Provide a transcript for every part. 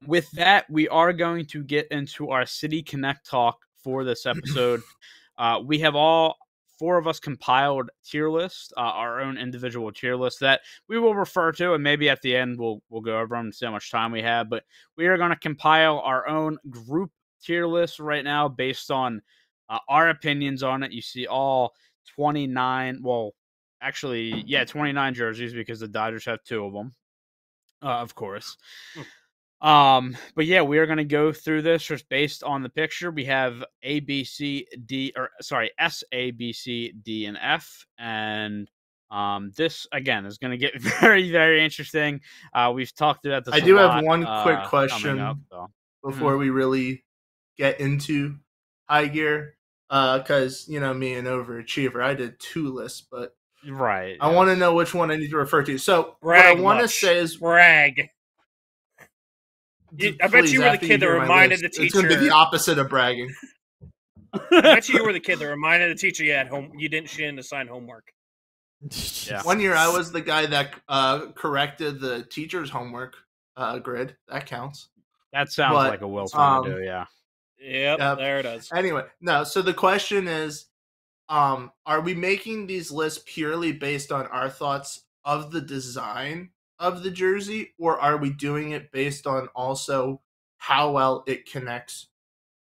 With that, we are going to get into our City Connect talk for this episode. We have all four of us compiled tier list, our own individual tier list that we will refer to, and maybe at the end we'll go over them and see how much time we have. But we are going to compile our own group tier list right now based on our opinions on it. You see all 29. Well, actually, yeah, 29 jerseys because the Dodgers have two of them, of course. But yeah, we are going to go through this just based on the picture. We have A, B, C, D, or sorry, S, A, B, C, D, and F. And this again is going to get very, very interesting. We've talked about this I a do have lot one quick coming up. question So. before we really get into high gear. Because, me, an overachiever, I did two lists, but Right. I want to know which one I need to refer to. So Brag what I want to much. say is brag. I bet you were the kid that reminded the It's going to be the teacher. opposite of bragging. I bet you were the kid that reminded the teacher she didn't assign homework. Yeah. One year I was the guy that corrected the teacher's homework grid. That counts. That sounds like a Will thing to do, yeah. Yep, there it is. Anyway, no, so the question is, are we making these lists purely based on our thoughts of the design of the jersey, or are we doing it based on also how well it connects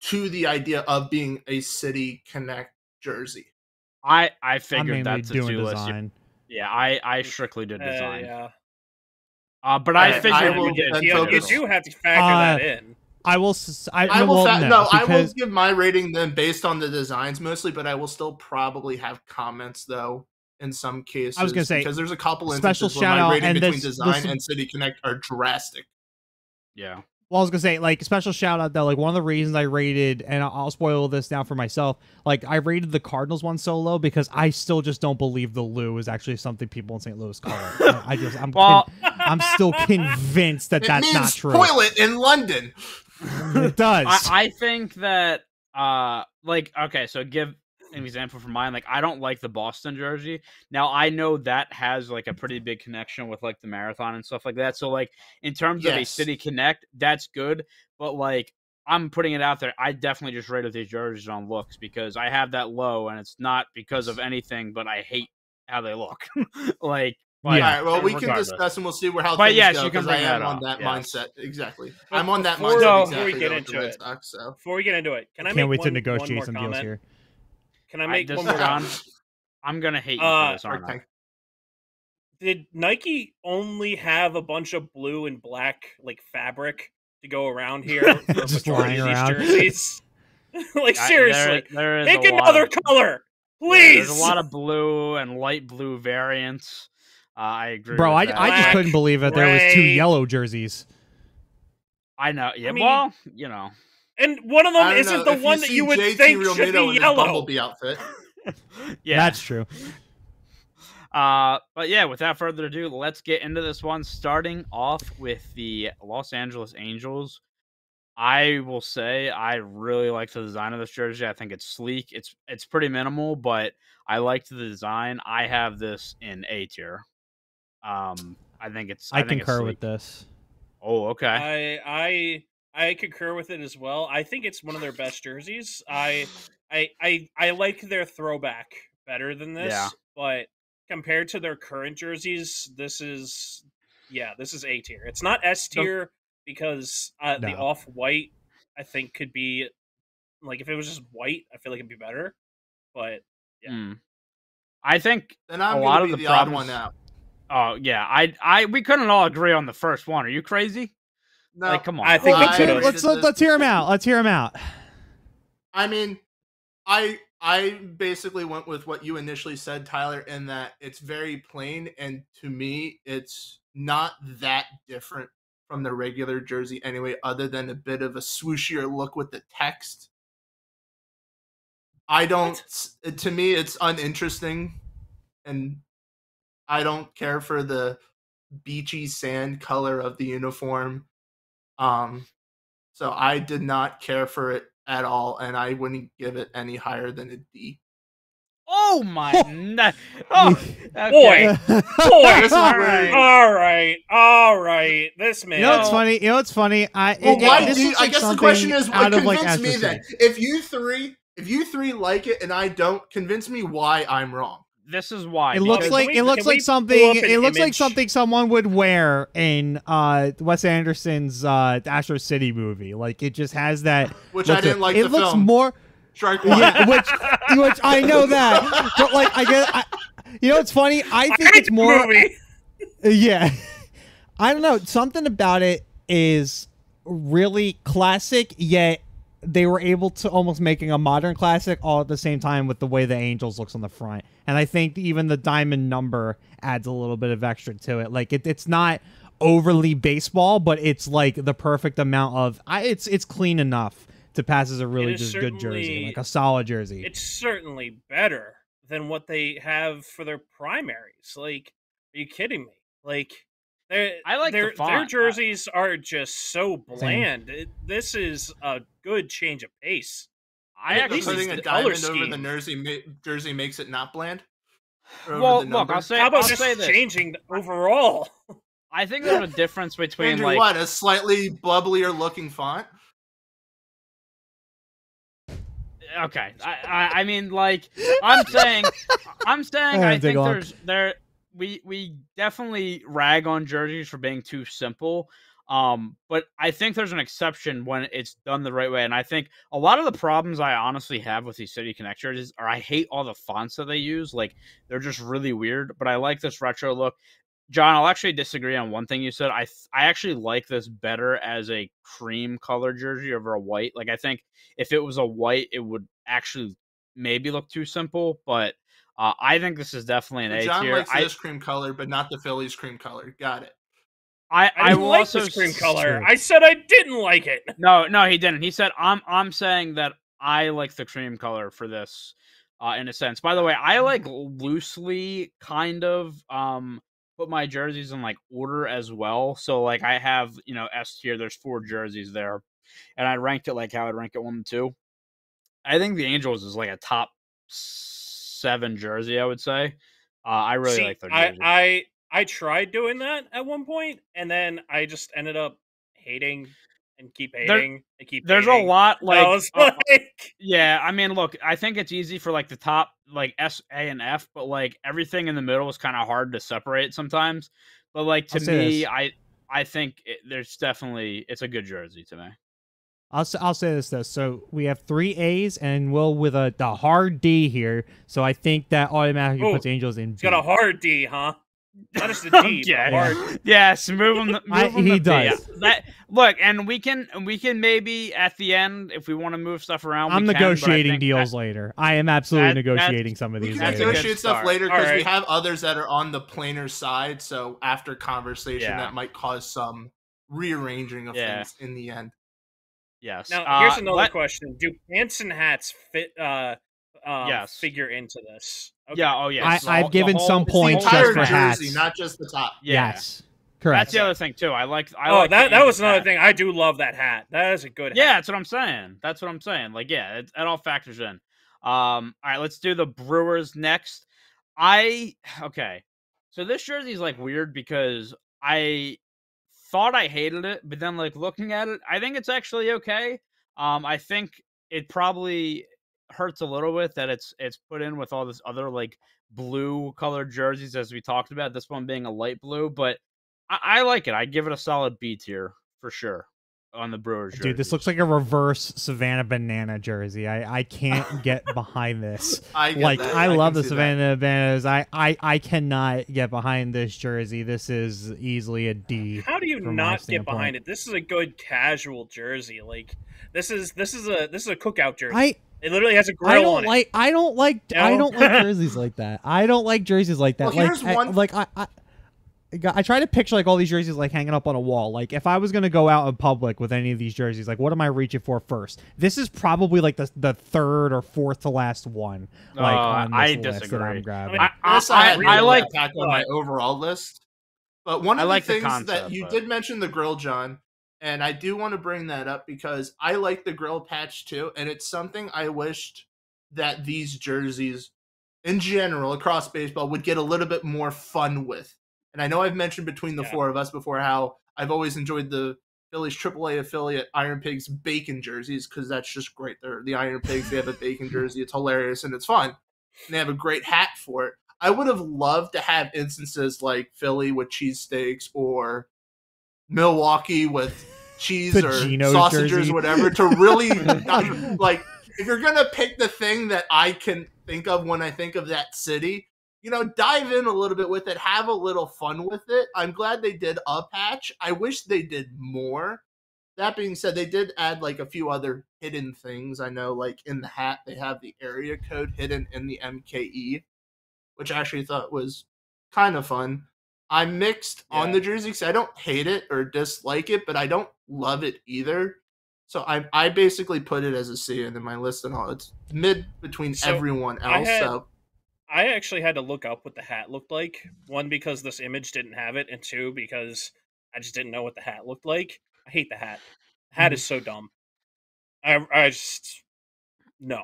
to the idea of being a City Connect jersey? I figured that's a doing design. Yeah, I strictly did design. Yeah. But I figured you do have to factor that in. I will give my rating then based on the designs mostly, but I will still probably have comments though in some cases. I was going to say, because there's a couple special instances where shout my rating out, between design and City Connect are drastic. Yeah. Well, I was gonna say, special shout out though. One of the reasons I rated, and I'll spoil this now for myself. I rated the Cardinals one so low because I still just don't believe the Lou is actually something people in St. Louis call it. I'm still convinced that that's not true. Toilet in London. It does. I think that okay, so give an example for mine. I don't like the Boston jersey. Now I know that has a pretty big connection with the marathon and stuff like that. So in terms of a City Connect, that's good. But I'm putting it out there. I definitely just rated these jerseys on looks because I have that low, and it's not because of anything, but I hate how they look. All right, well, we can discuss and we'll see how things go. You can bring I am on that mindset. Exactly. But I'm on that mindset. Before we get into it, before we get into it, can't wait to negotiate some deals here. Can I make one more comment? I'm gonna hate you for this, aren't I? Did Nike only have a bunch of blue and black fabric to go around here for just lying around jerseys? Seriously, pick another color, please. There's a lot of blue and light blue variants. I agree, bro. with that. I just couldn't believe that there was two yellow jerseys. I know. Yeah, well, and one of them isn't the one that you would think should be yellow. Bumblebee outfit. Yeah, that's true. But yeah, without further ado, let's get into this one. Starting off with the Los Angeles Angels. I will say I really like the design of this jersey. I think it's sleek. It's pretty minimal, but I liked the design. I have this in A tier. I think it's. I concur with this. Oh, okay. I concur with it as well. I think it's one of their best jerseys. I like their throwback better than this, but compared to their current jerseys, this is A tier. It's not S tier because the off-white I think could be if it was just white, I feel like it'd be better. But yeah. I think then I'm a lot of the problems. Odd one out. Oh yeah, we couldn't all agree on the first one. Are you crazy? No, come on. I think let's hear him out. Let's hear him out. I mean, I basically went with what you initially said, Tyler, in that it's very plain, and to me, it's not that different from the regular jersey anyway, other than a bit of a swooshier look with the text. To me, it's uninteresting, and I don't care for the beachy sand color of the uniform. So I did not care for it at all, and I wouldn't give it any higher than a D. Oh my! Oh, okay. Boy, This is All weird. all right. This man. You know what's funny? You know what's funny? Well, why this do you, looks I like guess the question something is, what out of like convince me Astro then? City. If you three like it and I don't, convince me why I'm wrong. This is why. It looks because- like Can we- it looks can we like something. pull up an It looks like image? something someone would wear in Wes Anderson's Astro City movie. Like it just has that. Which look I to didn't it. like It the looks film. more. Strike one. Yeah, which I know that, but like I guess you know it's funny. I think hate it's the more. movie. Yeah, I don't know. Something about it is really classic, yet they were able to almost making a modern classic all at the same time with the way the Angels looks on the front. And I think even the diamond number adds a little bit of extra to it. Like it's not overly baseball, but it's like the perfect amount of. It's clean enough to pass as a really is just good jersey, certainly- like a solid jersey. It's certainly better than what they have for their primaries. Like, are you kidding me? Like, I like the their font. jerseys are just so bland. This is a good change of pace. I At actually least Putting it's a the color diamond over the scheme. jersey makes it not bland. Or over well, the look. number? I'll say. How about I'll just say this. changing overall? I think there's a difference between Andrew, like. what, a slightly bubblier looking font? Okay, I mean, like, I'm saying, I dig think on. we definitely rag on jerseys for being too simple. But I think there's an exception when it's done the right way, and I think a lot of the problems I honestly have with these City Connect jerseys are I hate all the fonts that they use. Like, they're just really weird. But I like this retro look. John, I'll actually disagree on one thing you said. I actually like this better as a cream color jersey over a white. Like, I think if it was a white, it would actually maybe look too simple. But I think this is definitely an So A John tier. likes this cream color, but not the Phillies cream color. Got it. I didn't will like also this cream s- color. true. I said I didn't like it. No, he didn't. He said I'm saying that I like the cream color for this, in a sense. By the way, I like loosely kind of put my jerseys in like order as well. So like I have S tier. There's 4 jerseys there, and I ranked it like how I'd rank it 1 and 2. I think the Angels is like a top 7 jersey. I would say. I really See, like their jersey. I tried doing that at one point, and then I just ended up hating and keep hating and keep. There's hating. a lot I like was like, yeah, I mean, look, I think it's easy for like the top like S, A, and F, but like everything in the middle is kind of hard to separate sometimes. But like to I'll say me, this. I think there's definitely it's a good jersey to me. I'll say this though. So we have 3 A's and Will with the hard D here. So I think that automatically Ooh, puts Angels in. it's B. got a hard D, huh? Not just a D, Yeah. but hard. Yes, move him. He does. That look, and we can maybe at the end if we want to move stuff around. I'm we can, but I negotiating think deals later. I am absolutely that- negotiating some of We these can That's a later. good negotiate stuff start. later because we Alright. have others that are on the planar side. So after conversation, Yeah. that might cause some rearranging of Yeah. things in the end. Yes. Now, here's another let- question: do pants and hats fit? Yes. Figure into this. Okay. Yeah. Oh, yeah. I've given some It's the points entire just for jersey, hats. not just the top. Yeah. Yes, correct. That's the other thing too. I like. Oh, that the was Angels another hat. thing. I do love that hat. That is a good Yeah, hat. that's what I'm saying. Like, yeah, it all factors in. All right, let's do the Brewers next. Okay. So this jersey is like weird because I thought I hated it, but then like looking at it, I think it's actually okay. I think it probably hurts a little bit that it's put in with all this other like blue colored jerseys as we talked about. This one being a light blue, but I like it. I give it a solid B tier for sure on the Brewers jersey. Dude, this looks like a reverse Savannah Banana jersey. I can't get behind this. I get Like that. I love can the see that. Savannah Bananas. I cannot get behind this jersey. This is easily a D. How do you from my not get standpoint. behind it? This is a good casual jersey. Like this is a cookout jersey. I It literally has a grill I on don't it. like I don't like No? I don't like jerseys like that. I don't like jerseys like that. Well, like here's one- I try to picture like all these jerseys like hanging up on a wall. Like if I was gonna go out in public with any of these jerseys, like what am I reaching for first? This is probably like the third or fourth to last one. Like on this I list disagree. that I'm grabbing. This I had I no like. impact on my overall list. But one I of like the the things concept, that you but- did mention the grill, John, and I do want to bring that up because I like the grill patch too, and it's something I wished that these jerseys in general across baseball would get a little bit more fun with. And I know I've mentioned between the four of us before how I've always enjoyed the Phillies AAA affiliate Iron Pigs bacon jerseys because that's just great. They're the Iron Pigs. They have a bacon jersey. It's hilarious and it's fun. And they have a great hat for it. I would have loved to have instances like Philly with cheesesteaks or Milwaukee with cheese The or Geno's sausages jersey. or whatever to really like if you're gonna pick the thing that I can think of when I think of that city, dive in a little bit with it, have a little fun with it. I'm glad they did a patch. I wish they did more. That being said, they did add like a few other hidden things. I know like in the hat they have the area code hidden in the MKE, which I actually thought was kind of fun. I'm mixed on the jersey because I don't hate it or dislike it, but I don't love it either. So I basically put it as a C in my list and all. It's mid between everyone else. I actually had to look up what the hat looked like. One, because this image didn't have it, and two, because I just didn't know what the hat looked like. I hate the hat. The hat is so dumb. I just no.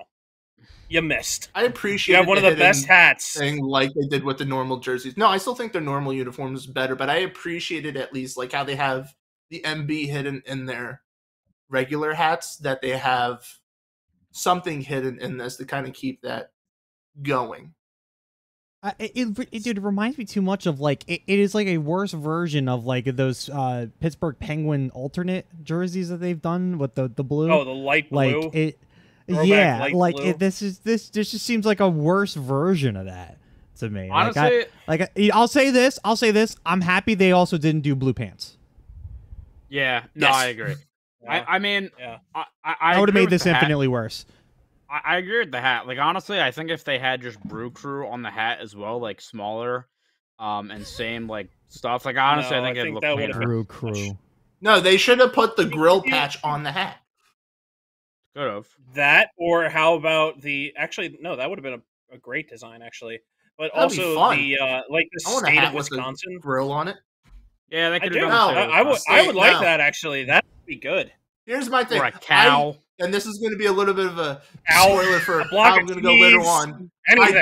You missed. I appreciate you have one of the best hats thing like they did with the normal jerseys. No, I still think their normal uniform is better, but I appreciated at least like how they have the MB hidden in their regular hats, that they have something hidden in this to kind of keep that going. It reminds me too much of like it is like a worse version of like those Pittsburgh Penguin alternate jerseys that they've done with the blue. Oh, the light blue. Like it. Throwback light like blue. this just seems like a worse version of that to me. Honestly, I'll say this. I'm happy they also didn't do blue pants. Yeah, no, I agree. I mean, I would have made this infinitely worse. I agree with the hat. Like, honestly, I think if they had just Brew Crew on the hat as well, like smaller, and same like stuff. Like, honestly, I think it looked better. Brew Crew. No, they should have put the grill patch on the hat. Could have that, or how about the? Actually, no, that would have been a great design, actually. But That'd also the like the state of Wisconsin grill on it. Yeah, they could have done. I would like that actually. That would be good. Here's my thing. Or a cow. And this is going to be a little bit of a spoiler for how I'm going to go later on. Anything.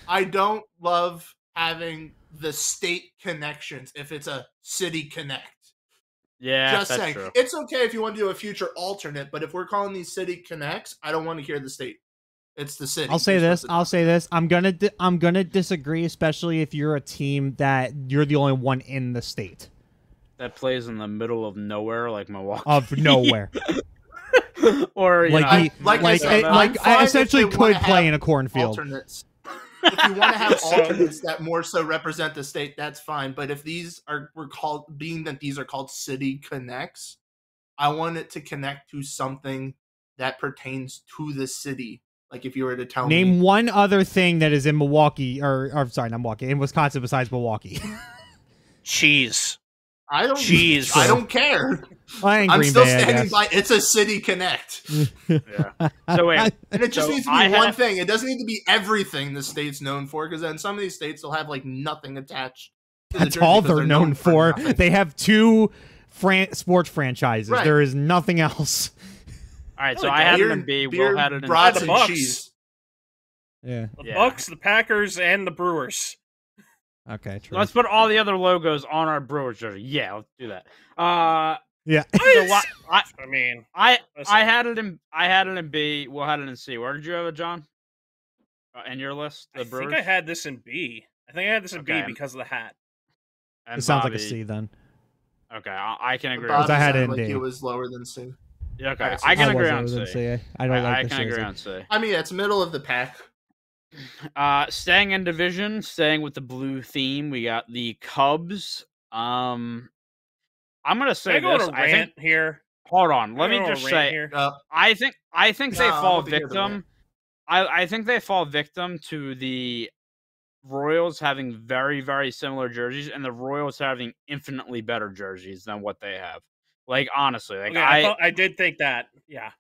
I don't love having the state connections if it's a city connect. Yeah, just that's saying. True. It's okay if you want to do a future alternate, but if we're calling these city connects, I don't want to hear the state. It's the city. I'll say this. I'm gonna disagree, especially if you're a team that you're the only one in the state that plays in the middle of nowhere, like Milwaukee. Of nowhere. Or I essentially could play in a cornfield. Alternates. If you want to have alternates that more so represent the state, that's fine. But if these were called city connects, I want it to connect to something that pertains to the city. Like if you were to tell me, name one other thing that is in Milwaukee, or sorry, not Milwaukee, in Wisconsin besides Milwaukee. Cheese. I don't care. I'm still standing by. It's a city connect. Yeah. So wait, and it just needs to be one thing. It doesn't need to be everything the state's known for, because then some of these states will have like nothing attached. That's all they're known for. They have two sports franchises. Right. There is nothing else. All right, so I had it in B. Will had it in the Bucks. Cheese. Yeah. The Bucks, the Packers, and the Brewers. Okay, true. Let's put all the other logos on our Brewers jersey. Yeah, let's do that. Yeah. So I had it in B. Will had it in C. Where did you have it, John? In your list, the Brewers. I think I had this in B. I think I had this in B because of the hat. And it sounds like a C then. Okay, I can agree. Because I had it in D. It was lower than C. Yeah, okay, I can agree on C. I can agree on C. I mean, it's middle of the pack. Staying in division, staying with the blue theme, we got the Cubs. I'm gonna say this. I think here. Hold on, let me just say. I think they fall victim. I think they fall victim to the Royals having very, very similar jerseys, and the Royals having infinitely better jerseys than what they have. Like, honestly, like I did think that, yeah.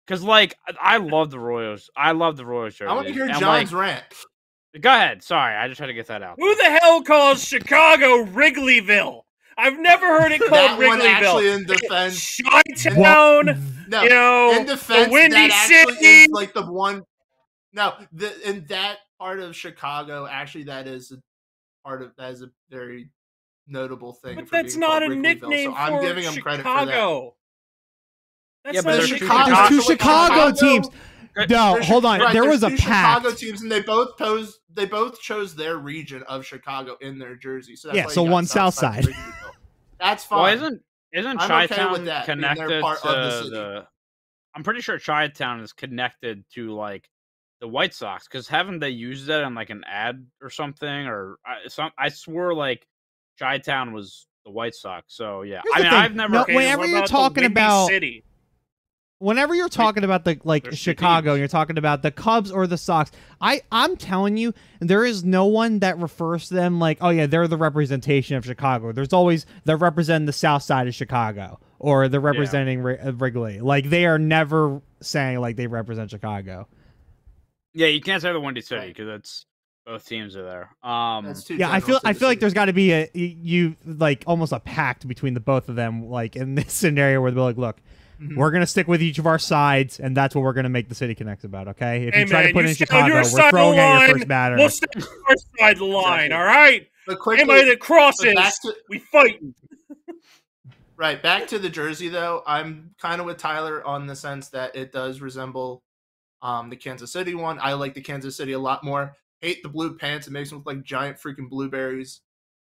Because, like, I love the Royals. I love the Royals jerseys. I want to hear John's rant. Go ahead. Sorry, I just had to get that out. Who the hell calls Chicago Wrigleyville? I've never heard it called that Wrigleyville. One actually in defense. Chi-Town, no, in defense, the Windy that actually City. is like the one. No, in that part of Chicago, actually, that is a very notable thing. But for that's being not called a Wrigleyville, nickname so I'm for giving them credit for that. Chicago. That's Yeah, but not a there's nickname. Chicago- There's two Actually, Chicago Chicago- teams. No, There's- hold on. right, there there's was a two Chicago pact. teams, and they both chose their region of Chicago in their jersey. So that's Yeah, why so you got one South Southside side. Wrigleyville. That's fine. Well, isn't I'm okay Chi-Town with that, being they're connected part to of the city. I'm pretty sure Chi-Town is connected to like the White Sox because haven't they used that in like an ad or something? Or I swore like Chi-Town was the White Sox. So yeah, Here's I the mean thing. I've never. No, Okay, whenever what you're about the talking Windy about City? Whenever you're talking about the there's two Chicago, and teams. you're talking about the Cubs or the Sox, I'm telling you, there is no one that refers to them like, oh yeah, they're the representation of Chicago. There's always they're representing the South Side of Chicago, or they're representing Wrigley. Like they are never saying like they represent Chicago. Yeah, you can't say the Windy City because it's both teams are there. That's too Yeah, I general feel to the like city. there's got to be you like almost a pact between the both of them, like in this scenario where they're like, look. Mhm. We're gonna stick with each of our sides, and that's what we're gonna make the City connects about. Okay, if Hey, you try man, to put you in stand on Chicago, your we're side of throwing the at your line, first batter. We'll stand on our side of the line, Exactly. all right? But quickly, Anybody that crosses, back to- we fight. Right, back to the jersey though. I'm kind of with Tyler on the sense that it does resemble the Kansas City one. I like the Kansas City a lot more. Hate the blue pants. It makes them look like giant freaking blueberries.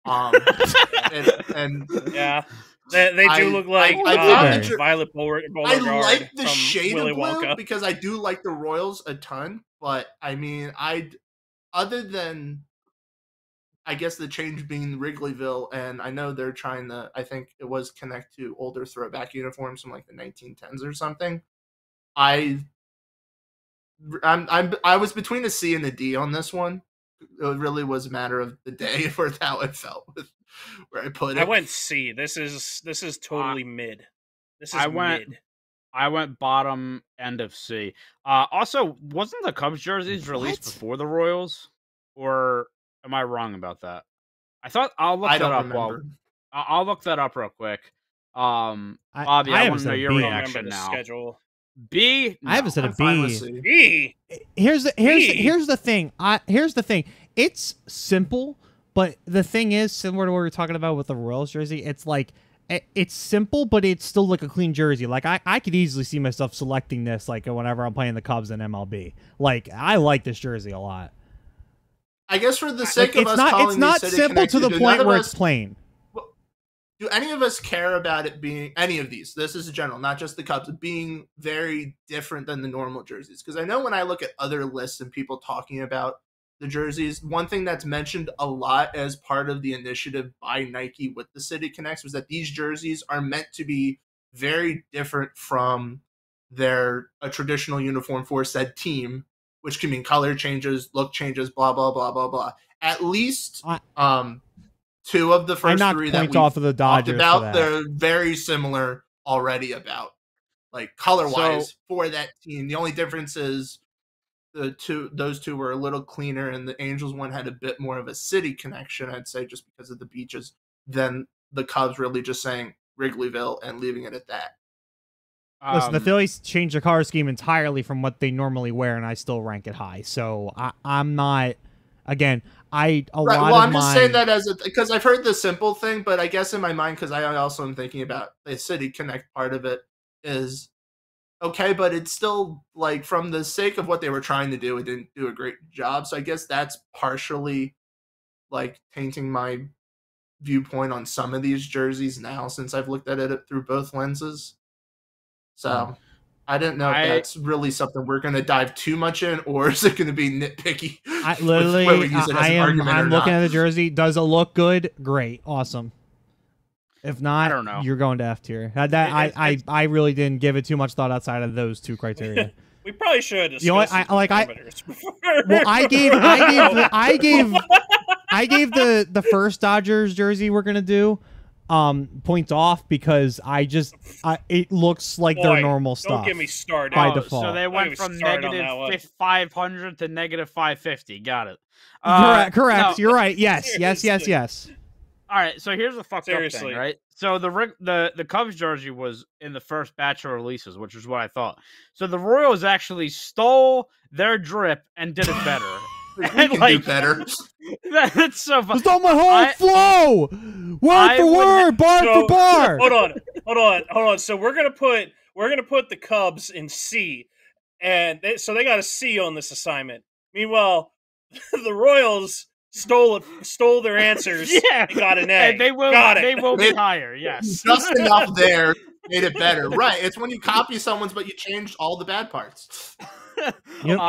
And Yeah, they do look like I found the Violet Beauregard I like the from shade Willy of blue Wonka. because I do like the Royals a ton. But I mean, other than I guess the change being Wrigleyville, and I know they're trying to. I think it was connect to older throwback uniforms from like the 1910s or something. I was between a C and a D on this one. It really was a matter of the day for how it felt with where I put it. I went C. This is totally mid. This is mid. I went bottom end of C. Also, wasn't the Cubs jerseys released What? before the Royals, or am I wrong about that? I thought I'll look I that don't up. remember. I'll look that up real quick. Bobby, I I haven't want to know said your B. I don't remember reaction the now. schedule. B. I haven't said I'm a fine with B. C. B. Here's the thing. Here's the thing. It's simple, but the thing is similar to what we were talking about with the Royals jersey. It's like it's simple, but it's still like a clean jersey. Like I could easily see myself selecting this like whenever I'm playing the Cubs in MLB. Like I like this jersey a lot. I guess for the sake Like, of us it's calling not these city simple to the connected, point none where of it's us- plain. Do any of us care about it being any of these? This is general, not just the Cubs, being very different than the normal jerseys. Because I know when I look at other lists and people talking about the jerseys, one thing that's mentioned a lot as part of the initiative by Nike with the City Connects was that these jerseys are meant to be very different from a traditional uniform for said team, which can mean color changes, look changes, blah blah blah blah blah. At least two of the first knocked three that points we off of the talked Dodgers for about, that. they're very similar already about like color wise So- for that team. The only difference is those two were a little cleaner, and the Angels one had a bit more of a city connection, I'd say, just because of the beaches, than the Cubs really just saying Wrigleyville and leaving it at that. Listen, the Phillies changed their color scheme entirely from what they normally wear, and I still rank it high. So I'm not. Again, Right. Well, I'm just saying that because I've heard the simple thing, but I guess in my mind, because I also am thinking about the City Connect part of it is okay, but it's still like from the sake of what they were trying to do, it didn't do a great job. So I guess that's partially like tainting my viewpoint on some of these jerseys now since I've looked at it through both lenses. So I didn't know if that's really something we're going to dive too much in, or is it going to be nitpicky? I literally, whether we use it as an argument or I'm looking not. at the jersey. Does it look good? Great, awesome. If not, I don't know. you're going to F tier. I really didn't give it too much thought outside of those two criteria. We probably should have discussed You know what, parameters before. Well, I gave the first Dodgers jersey we're gonna do points off because it looks like their Boy, normal stuff. Don't get me started. by Oh, default. So they Don't went get me from started on that one. negative 500 to negative 550. Got it. Correct. No, You're right. Yes. Seriously. All right, so here's the fucked up thing, Seriously. right? So the Cubs jersey was in the first batch of releases, which is what I thought. So the Royals actually stole their drip and did it better. We And, can like, do better. That's so funny. It's not my whole flow. Word for word, bar for bar. Hold on. So we're gonna put the Cubs in C, and so they got a C on this assignment. Meanwhile, the Royals stole their answers. Yeah, and got an A. And they will. Got it. They will be higher. Yes, Just enough there made it better. Right? It's when you copy someone's, but you changed all the bad parts. Yep.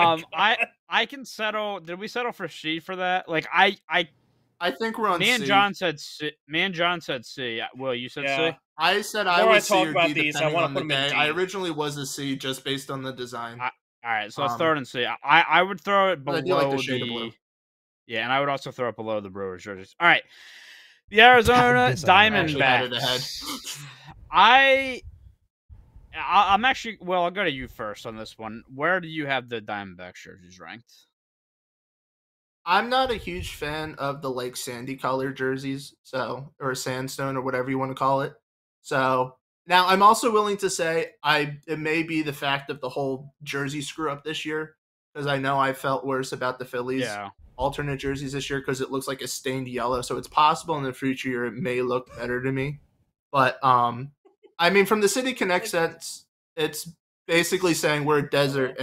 I can settle. Did we settle for C for that? Like I think we're on me C. and John said C. Me and John said C. Will, you said C? I said I was C talk or about D these, I depending wanna on put the them in day. D. I originally was a C just based on the design. All right, so let's throw it in C. I would throw it below I do like the shade of blue. Yeah, and I would also throw it below the Brewers jerseys. All right, the Arizona Diamondbacks. I'm actually I'll go to you first on this one. Where do you have the Diamondbacks jerseys ranked? I'm not a huge fan of the like sandy color jerseys, or sandstone or whatever you want to call it. So now I'm also willing to say it may be the fact of the whole jersey screw up this year, because I know I felt worse about the Phillies alternate jerseys this year because it looks like a stained yellow. So it's possible in the future year it may look better to me. But I mean, from the City Connect sense, it's basically saying we're a desert,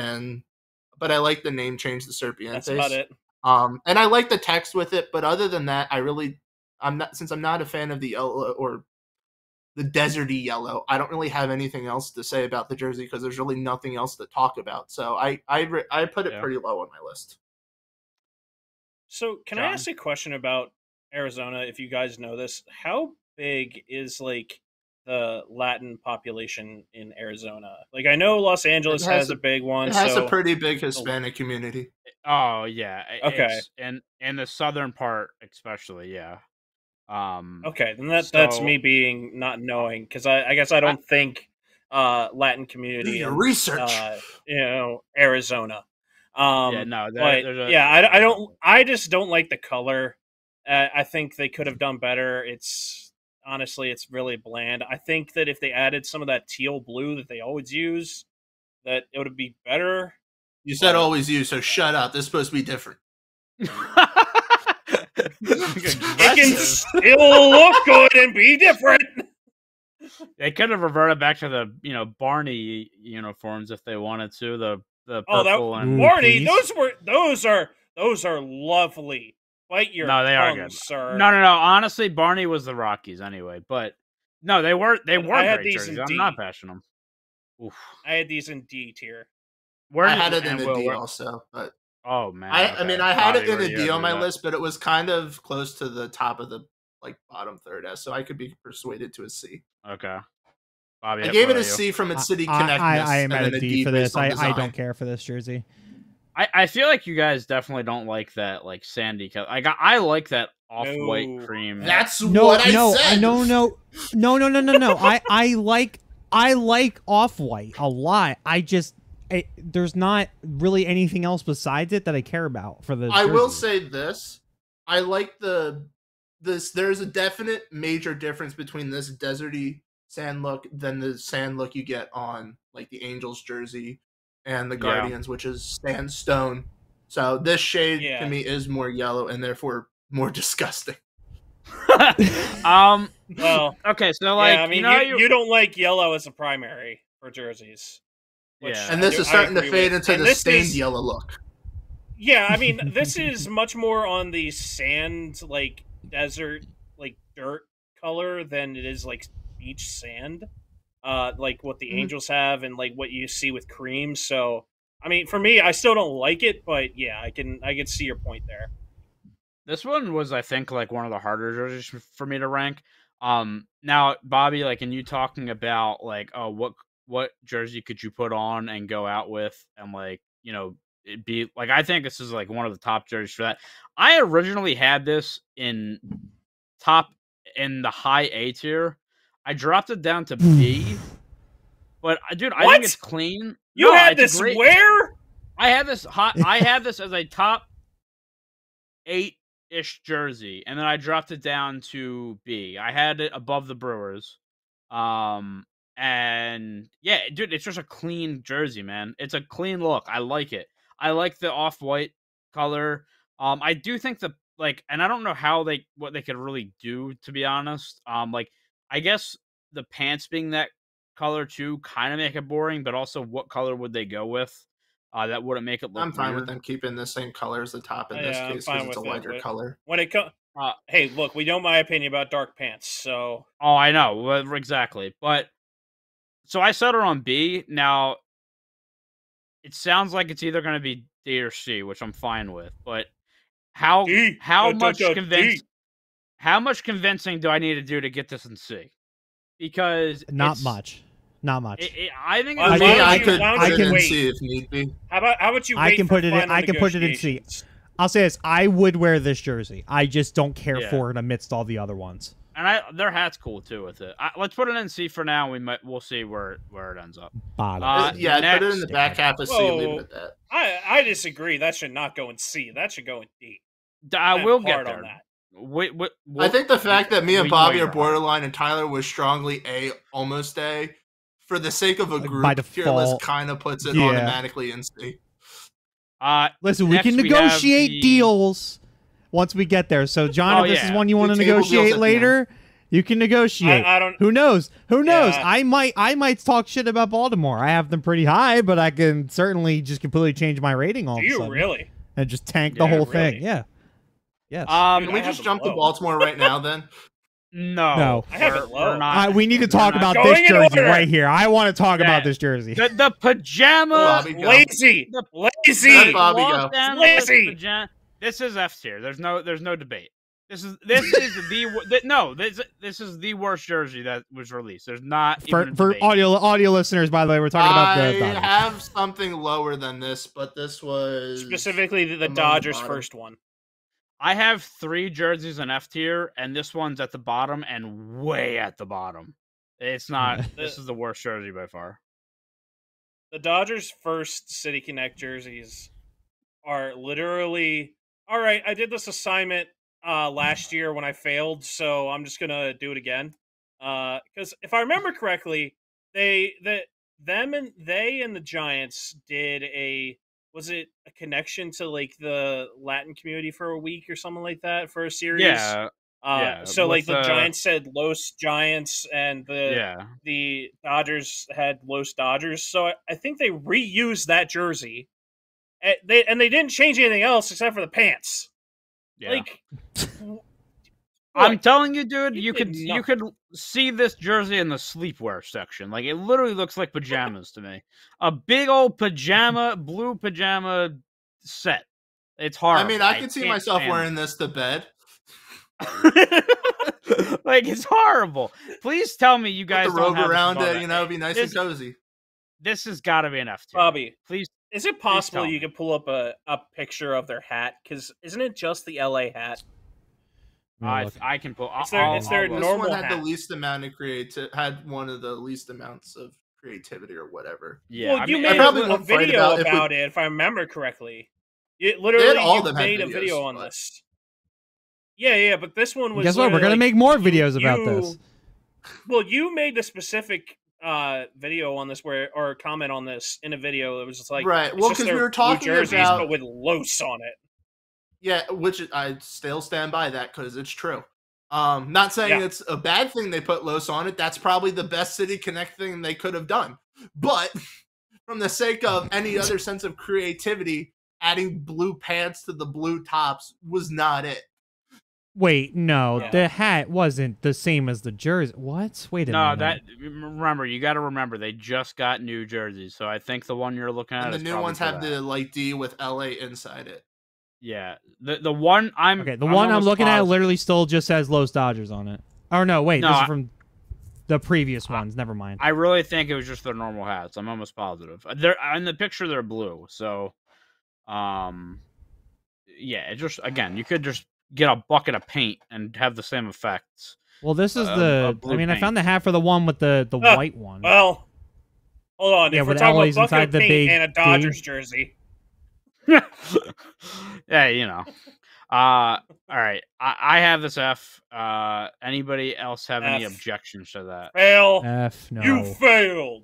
but I like the name change, the Serpientes. That's about it. And I like the text with it, but other than that, I'm not a fan of the yellow or the deserty yellow. I don't really have anything else to say about the jersey because there's really nothing else to talk about. So I put it pretty low on my list. So can I ask a question about Arizona? If you guys know this, how big is like the Latin population in Arizona? Like I know Los Angeles has a big one. It has a pretty big Hispanic community. Oh yeah. Okay. And the southern part especially, yeah. Okay, then that's me being not knowing because I guess I don't think Latin community in research. Arizona. Yeah, no, I just don't like the color. I think they could have done better. It's really bland. I think that if they added some of that teal blue that they always use, that it would be better. You said always use, so shut up. This is supposed to be different. It can still look good and be different. They could have reverted back to the Barney uniforms if they wanted to. The purple and Barney, those are lovely. Bite your they tongue, are good, sir. No. Honestly, Barney was the Rockies anyway, but no, they were great jerseys. I'm not bashing them. Oof. I had these in D tier. I had it in a D also, but oh man, I mean, I had it in a D on my list, but it was kind of close to the top of the bottom third S, so I could be persuaded to a C. Okay, Bobby, I gave it a C from its City Connect. I am at a D for this. I don't care for this jersey. I feel like you guys definitely don't like that sandy color. I like that off-white cream. That's what I said. No. I like off-white a lot. There's not really anything else besides it that I care about for the jersey. I will say this. I like there's a definite major difference between this deserty sand look than the sand look you get on like the Angels jersey and the Guardians, which is sandstone. So this shade to me is more yellow and therefore more disgusting. Well, okay, so I mean, you don't like yellow as a primary for jerseys. And this is starting to fade into the stained yellow look. Yeah, I mean, this is much more on the sand, like desert, like dirt color than it is like beach sand, like what the Angels have and like what you see with cream. So, I mean, for me, I still don't like it, but yeah, I can see your point there. This one was, I think, like one of the harder jerseys for me to rank. Now, Bobby, like, in you talking about like, what jersey could you put on and go out with, and like, it'd be like, I think this is like one of the top jerseys for that. I originally had this in the high A tier. I dropped it down to B, but dude, I think it's clean. You had this where? I had this hot. I had this as a top 8 ish jersey, and then I dropped it down to B. I had it above the Brewers. And yeah, dude, it's just a clean jersey, man. It's a clean look. I like it. I like the off-white color. I do think and I don't know what they could really do, to be honest. I guess the pants being that color too kind of make it boring, but also what color would they go with? That wouldn't make it look I'm fine weird. with them keeping the same color as the top in this case because it's a lighter color. When it comes, hey, look, we know my opinion about dark pants, so. Oh, I know exactly, but so I settled on B. Now, it sounds like it's either going to be D or C, which I'm fine with. But how much convincing do I need to do to get this in C? Because not much. I think I could see if need be. How about you? Wait I can put it in C. I'll say this: I would wear this jersey. I just don't care for it amidst all the other ones. And their hat's cool too with it. Let's put it in C for now. We'll see where it ends up. Put it in the back half of C. Leave it at that. I disagree. That should not go in C. That should go in D. I will get there. On that. I think the fact that me and Bobby are borderline and Tyler was strongly A, almost A, for the sake of a group tier list, kind of puts it automatically in C. Listen, we can negotiate deals once we get there. So, John, if this is one you want to negotiate later, you can negotiate. I don't. Who knows? I might talk shit about Baltimore. I have them pretty high, but I can certainly just completely change my rating all of a sudden. Do you really? And just tank the whole thing. Yeah. Yes. Can we just jump to Baltimore right now then? No. I have it low. We need to talk about this jersey right here. I want to talk about this jersey. The pajama. Lazy. Bobby go. Lazy. This is F tier. There's no debate. This is the worst jersey that was released. There's not for audio listeners. By the way, we're talking about the Dodgers. I have something lower than this, but this was specifically the Dodgers' first one. I have 3 jerseys in F tier, and this one's at the bottom and way at the bottom. It's not. This is the worst jersey by far. The Dodgers' first City Connect jerseys are literally. All right, I did this assignment last year when I failed, so I'm just gonna do it again. Because if I remember correctly, they and the Giants did was it a connection to like the Latin community for a week or something like that for a series? Yeah. So like the Giants said Los Giants and the Dodgers had Los Dodgers. So I think they reused that jersey. They didn't change anything else except for the pants. Yeah. Like, I'm telling you, dude, you could see this jersey in the sleepwear section. Like, it literally looks like pajamas to me. A big old blue pajama set. It's hard. I mean, I can see myself wearing this to bed. Like, it's horrible. Please tell me you guys put the robe around it. It'd be nice and cozy. This has got to be an F tier. Bobby, please. Is it possible you could pull up a picture of their hat? Because isn't it just the LA hat? I can pull. It's their normal hat. Had the least amount of had one of the least amounts of creativity or whatever. Yeah, well, you made a video about it, if I remember correctly. It literally made a video on this. Yeah, but this one was. Guess what? We're gonna make more videos about this. Well, you made the specific video on this or comment on this in a video. It was just like right. Well, because we were talking about but with Los on it. Yeah, which I still stand by that because it's true. Not saying it's a bad thing they put Los on it. That's probably the best City Connect thing they could have done. But from the sake of any other sense of creativity, adding blue pants to the blue tops was not it. Wait, no, the hat wasn't the same as the jersey. What? Wait a minute. Remember, you got to remember they just got new jerseys, so I think the one you're looking at. And the new ones have the like D with LA inside it. Yeah, the one I'm looking at literally still just says Los Dodgers on it. Oh no, wait, this is from the previous ones. Never mind. I really think it was just their normal hats. I'm almost positive. They're in the picture. They're blue, so it just you could just get a bucket of paint and have the same effects. Well, this is I found the hat for the one with the white one. Well, hold on. If we're talking about bucket of paint and a Dodgers jersey. Yeah, All right. I have this F. Anybody else have any F. objections to that? Fail. F. No. You failed.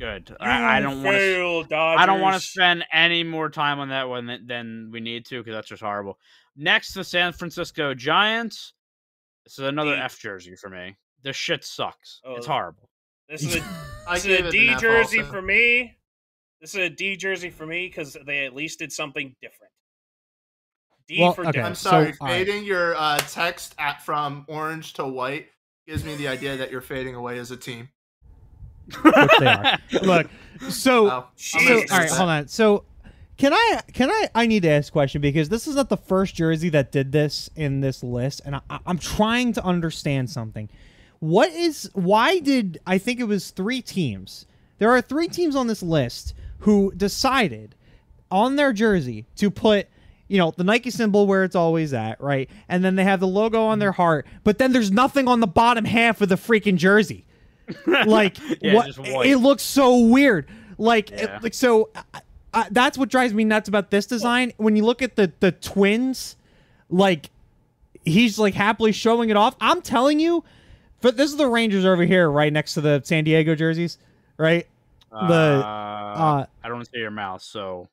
Good. You I don't want to. failed, Dodgers. I don't want to spend any more time on that one than we need to because that's just horrible. Next, the San Francisco Giants. This is another D. F jersey for me. This shit sucks. Oh, It's horrible. This is I a gave it D an F jersey also. for me. This is a D jersey for me because they at least did something different. D Well, for okay. different. I'm sorry, So, all right. fading your text from orange to white gives me the idea that you're fading away as a team. Which they are. Look, so, Oh, I'm So, gonna so fix all right, that. hold on. So, I need to ask a question because this is not the first jersey that did this in this list, and I'm trying to understand something. Why did I think it was 3 teams? There are 3 teams on this list who decided on their jersey to put, the Nike symbol where it's always at, right? And then they have the logo on their heart, but then there's nothing on the bottom half of the freaking jersey. Like, Yeah, what? just white. It looks so weird. Like, Yeah. that's what drives me nuts about this design. When you look at the twins, like, he's like happily showing it off. I'm telling you, this is the Rangers over here, right next to the San Diego jerseys, right? I don't see your mouse, so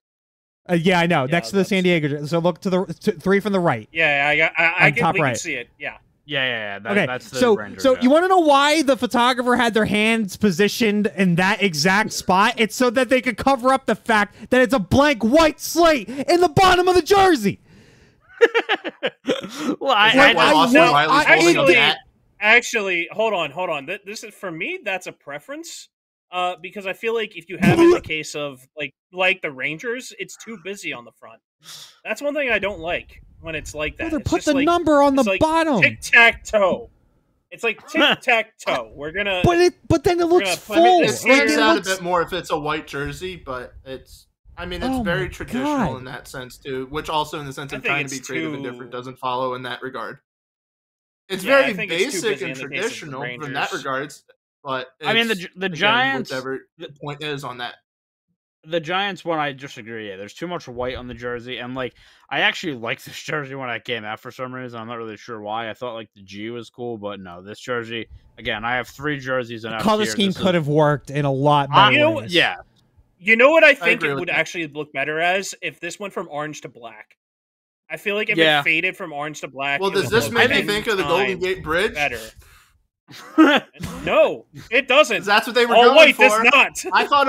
Yeah, I know. Next to the that's- San Diego jerseys. So look to the 3 from the right. Yeah, I On can, top we can right. see it. Yeah. yeah. Okay, That's the so Rangers, so yeah. you want to know why the photographer had their hands positioned in that exact spot? It's so that they could cover up the fact that it's a blank white slate in the bottom of the jersey. Well, Is that why Austin Riley's holding a actually, bat? Actually, hold on. This is for me. That's a preference. Because I feel like if you have it in the case of like the Rangers, it's too busy on the front. That's one thing I don't like when it's like that. Brother, It's put just the like- number on the it's like bottom. Tic-tac-toe. It's like tic-tac-toe. We're gonna. But then it looks gonna put full. it- It Like, stands out looks- a bit more if it's a white jersey, but it's Oh very my traditional God. in that sense too, which also in the sense I of think trying to be it's creative and too- different doesn't follow in that regard. It's Yeah, I very think it's too basic busy and in the case of the traditional in that Rangers. regards, but I mean, it's, the again, Giants. whatever the point is on that. The Giants one, I disagree. Yeah, there's too much white on the jersey, and I actually like this jersey when I came out for some reason. I'm not really sure why. I thought the G was cool, but no, this jersey. Again, I have 3 jerseys and Color scheme could have worked in a lot better You know ways. Yeah, You know what I think agree it with would that. actually look better as if this went from orange to black. I feel like if Yeah. it faded from orange to black. Well, it does would this look make me 10 think of the Golden times Gate Bridge? better? No, it doesn't. 'Cause that's what they were All going white for. does not. I thought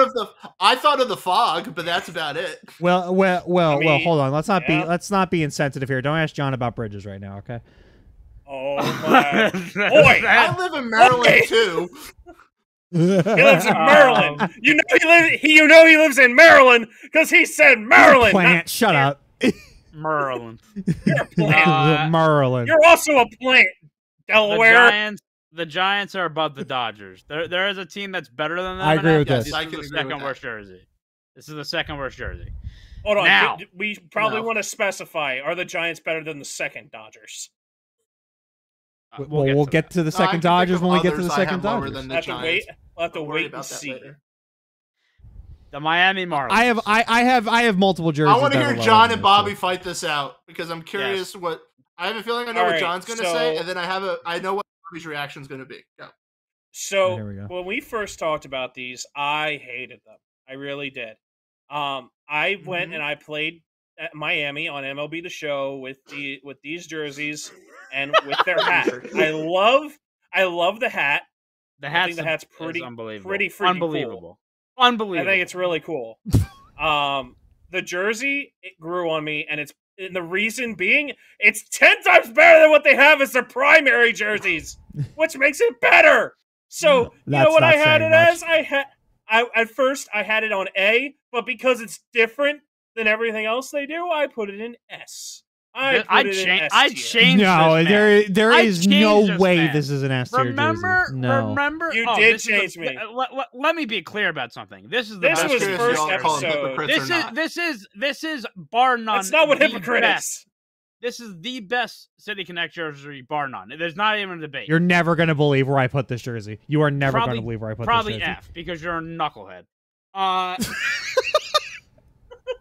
of the fog, but that's about it. Well, I mean, hold on. Let's yeah. not be insensitive here. Don't ask John about bridges right now, okay? Oh my boy! I live in Maryland Okay. too. He lives in Um, Maryland. You know he lives in Maryland because he said Maryland. Plant, shut up. Maryland. You're a plant. Maryland. You're also a plant. Delaware. The Giants are above the Dodgers. There is a team that's better than them. I in agree that. with Yes, this. I This can is the agree with second that. worst jersey. This is the second worst jersey. Hold on. Now. We probably No. want to specify: are the Giants better than the second Dodgers? We'll get to the No, I can second think Dodgers of when we get to others the I second have lower Dodgers. than the We'll have to wait. Giants. We'll have to Don't worry wait and about that see. later. the Miami Marlins. I have multiple jerseys. I want to that hear are lower John than and this, Bobby too. fight this out because I'm curious what I have a feeling I know All what right, John's going to so- say, and then I know what Bobby's reaction is going to be. Go. So Here we go. when we first talked about these, I hated them. I really did. I went and I played at Miami on MLB The Show with these jerseys and with their hat. I love the hat. the I hat's think the hat's is pretty unbelievable. pretty freaking unbelievable. cool. Unbelievable. I think it's really cool. The jersey, it grew on me, and the reason being it's 10 times better than what they have as their primary jerseys, which makes it better. So you know That's what not I had saying it much. as? At first I had it on A, but because it's different than everything else they do, I put it in S. I'd put it in change. S I'd tier. change. No, this, man. there I is changed no this, way man. this is an S tier Remember? jersey. No. Remember? You Oh, did this is a- change me. Let me be clear about something. This is the This best was jersey first ever. call them episode. hypocrites or not. This is bar none. That's not what the hypocrite best. is. This is the best City Connect jersey, bar none. There's not even a debate. You're never gonna believe where I put this jersey. You are never Probably- gonna believe where I put Probably this jersey. F because you're a knucklehead.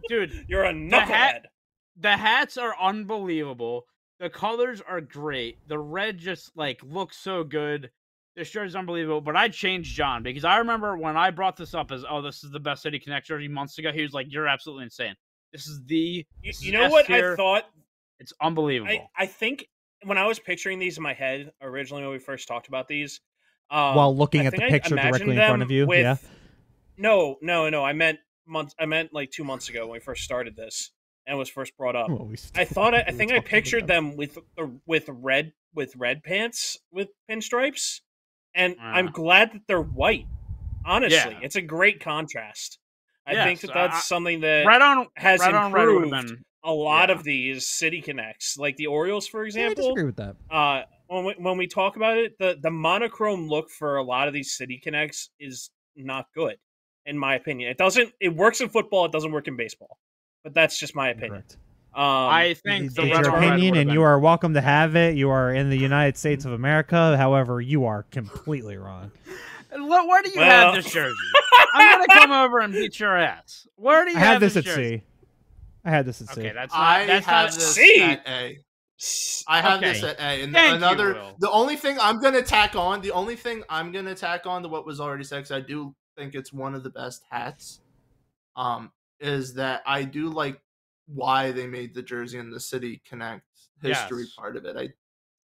Dude, You're a The hat- knucklehead. the hats are unbelievable. The colors are great. The red just like looks so good. The shirt is unbelievable. But I changed John because I remember when I brought this up as, oh, this is the best City Connect jersey months ago. He was like, "You're absolutely insane. This is the You know what I thought? It's unbelievable." I think when I was picturing these in my head originally when we first talked about these, while looking at the picture directly in front of you, yeah. No. I meant like 2 months ago when we first started this and was first brought up. I think I pictured them with red pants with pinstripes, and I'm glad that they're white. Honestly, it's a great contrast. I think that's something that has improved a lot of these City Connects, like the Orioles, for example. I disagree with that. When we talk about it, the monochrome look for a lot of these City Connects is not good, in my opinion. It works in football, it doesn't work in baseball. But that's just my opinion. I think it's your opinion, and you are welcome to have it. You are in the United States of America. However, you are completely wrong. Where do you have this jersey? I'm gonna come over and beat your ass. Where do you have this jersey? I had this at C. Okay, that's not this C. At A. I have this at A. And the only thing I'm gonna tack on to what was already said, because I do think it's one of the best hats. Is that I do like why they made the jersey and the City Connect history part of it.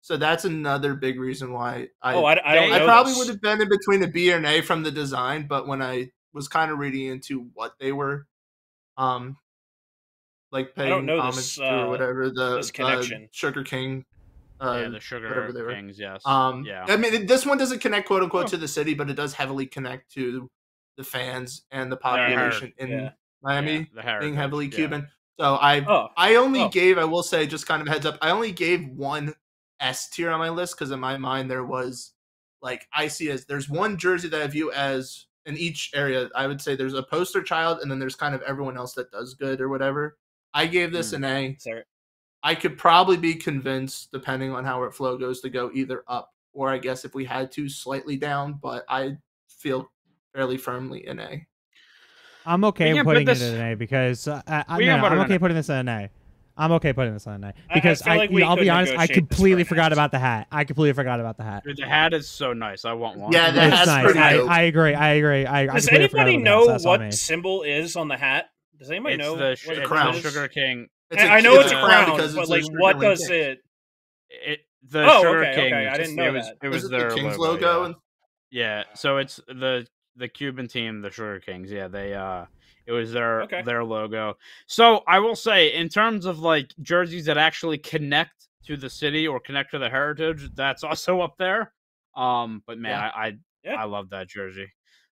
So that's another big reason why I probably would have been in between a B or an A from the design, but when I was kind of reading into what they were like paying homage to or whatever, the Sugar King. The Sugar Kings, yes. I mean, this one doesn't connect quote unquote to the city, but it does heavily connect to the fans and the population in Miami, being heavily Cuban. So I will say, just kind of heads up, I only gave one S tier on my list because in my mind there was like, I see as there's one jersey that I view as in each area. I would say there's a poster child and then there's kind of everyone else that does good or whatever. I gave this an A. Sorry. I could probably be convinced, depending on how our flow goes, to go either up or I guess if we had to, slightly down, but I feel fairly firmly in A. I'm okay putting it in an A because I'm okay putting this in an A. I'm okay putting this on an A because I'll be honest, I completely forgot about the hat. Dude, the hat is so nice. I want one. Yeah, that's nice. Pretty I agree. Does anybody know what symbol is on the hat? Does anybody know? It's the crown. Sugar King. I know it's a crown, but like, what does it? The Sugar King. Okay. I didn't know that. It was their King's logo. Yeah. So it's the Cuban team, the Sugar Kings. Yeah, they it was their logo. So I will say, in terms of like jerseys that actually connect to the city or connect to the heritage, that's also up there. But man, I love that jersey.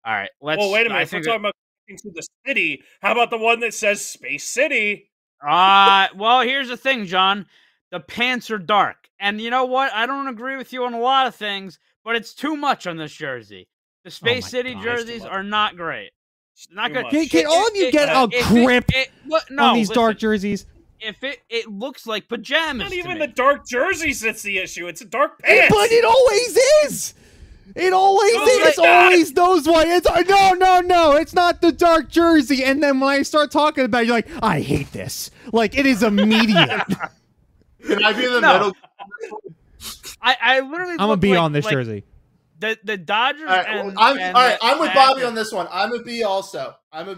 All right, let's. Well, wait a minute. If we're talking about connecting to the city, how about the one that says Space City? Well, here's the thing, John. The pants are dark, and you know what? I don't agree with you on a lot of things, but it's too much on this jersey. The Space City jerseys are not great. Not good. Can all of you get a grip on these dark jerseys? If it looks like pajamas. Not even the dark jerseys that's the issue. It's a dark pants. But it always is. It always is. It's always those ones. It's no. It's not the dark jersey. And then when I start talking about it, you're like, I hate this. Like, it is immediate. Can I be in the middle? I literally. I'm gonna be on this jersey. The Dodgers. I'm with Bobby on this one. I'm a B also. I'm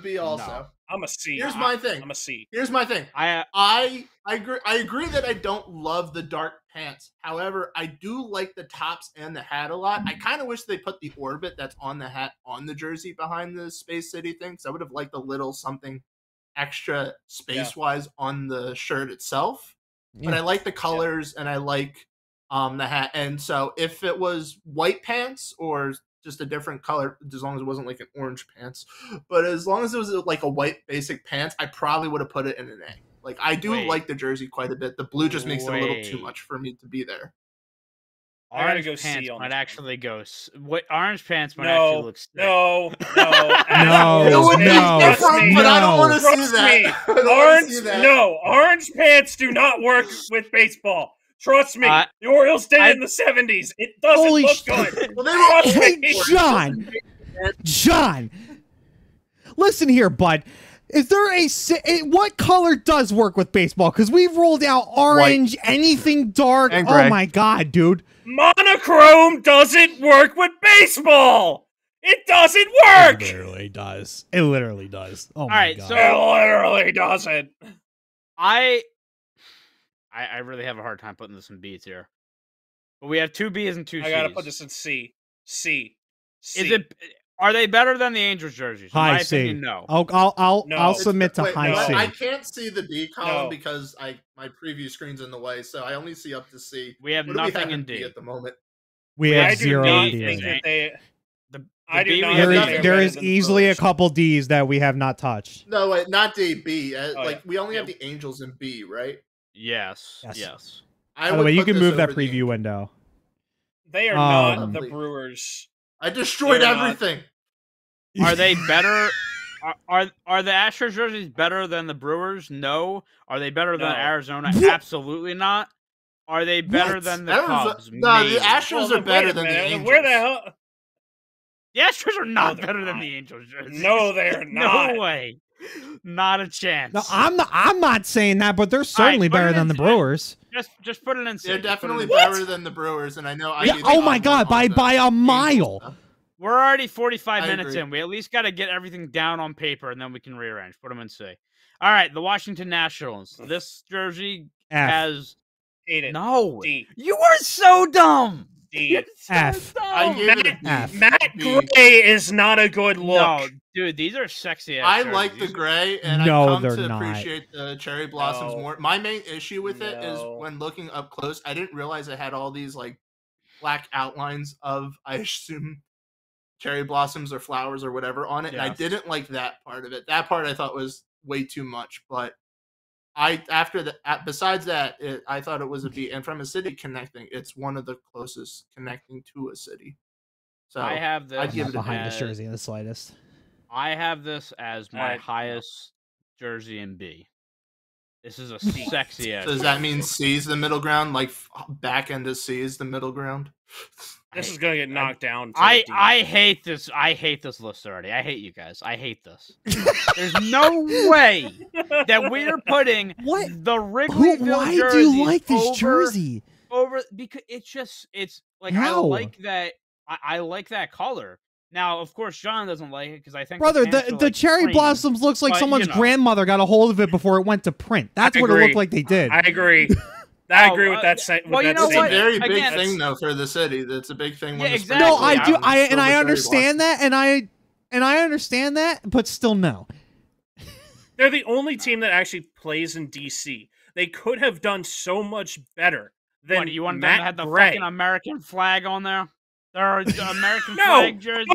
a C. Here's my thing. I'm a C. Here's my thing. I agree that I don't love the dark pants. However, I do like the tops and the hat a lot. I kind of wish they put the orbit that's on the hat on the jersey behind the Space City thing. So I would have liked a little something extra space-wise on the shirt itself. But I like the colors and I like the hat. And so if it was white pants or just a different color, as long as it wasn't like an orange pants, but as long as it was like a white basic pants, I probably would have put it in an A. Like, I do like the jersey quite a bit. The blue just makes it a little too much for me to be there. Orange pants might actually go. Orange pants might actually look sick. No. It would be different, but I don't want to see that. Orange pants do not work with baseball. Trust me, the Orioles did it in the 70s. It doesn't look good. Well, hey, John, listen here, bud. Is there what color does work with baseball? Because we've rolled out orange, anything dark. And gray. Oh my god, dude! Monochrome doesn't work with baseball. It doesn't work. It literally does. It literally does. Oh my god! So it literally doesn't. I really have a hard time putting this in B tier. But we have 2 B's and 2 C's. I gotta put this in C. C. Is it? Are they better than the Angels jerseys? In my opinion, no. I'll submit to high C. I can't see the D column because my preview screen's in the way, so I only see up to C. We have nothing in D at the moment. We have 0 in D. There is easily a couple D's that we have not touched. No, wait, not D, B. We only have the Angels in B, right? Yes. By the way, you can move that preview window. They are not the Brewers. I destroyed everything. Are they better? Are the Astros jerseys better than the Brewers? No. Are they better than Arizona? Absolutely not. Are they better than the Cubs? No, the Astros are better than the Angels. Where the hell? The Astros are not better than the Angels jerseys. No, they're not. No way. Not a chance. No, I'm not saying that, but they're certainly better than the Brewers. Just put it in C. They're definitely better than the Brewers, and I know. Oh my god, by a mile. We're already 45 minutes in. We at least got to get everything down on paper, and then we can rearrange. Put them in C. All right, the Washington Nationals. This jersey has... Hate it. No. D. You are so dumb. D. F. Matt Gray is not a good look. No, dude, these are sexy. I like the gray, and I've come to appreciate the cherry blossoms more. My main issue with it is when looking up close, I didn't realize it had all these like black outlines of, I assume, cherry blossoms or flowers or whatever on it, and I didn't like that part of it. That part I thought was way too much, but besides that, I thought it was a B. And from a city connecting, it's one of the closest connecting to a city. So I have this. I'd give it behind this jersey in the slightest. I have this as my highest jersey in B. This is a sexy ass. So does that mean C is the middle ground? Like back end of C is the middle ground? This is gonna get knocked down. I hate this. I hate this list already. I hate you guys. I hate this. There's no way that we're putting the Wrigleyville jerseys. Why do you like this jersey? Because it's like I like that. I like that color. Now, of course, John doesn't like it because I think brother, the cherry blossoms looks like someone's grandmother got a hold of it before it went to print. That's what it looked like they did. I agree. I agree with that. Well, you know what? It's a very big thing, though, for the city. That's a big thing. Yeah, exactly. No, I do. I understand that, and I understand that, but still, no. They're the only team that actually plays in DC. They could have done so much better than you want Matt them to have the Gray. fucking American flag on there? There are American flag jerseys.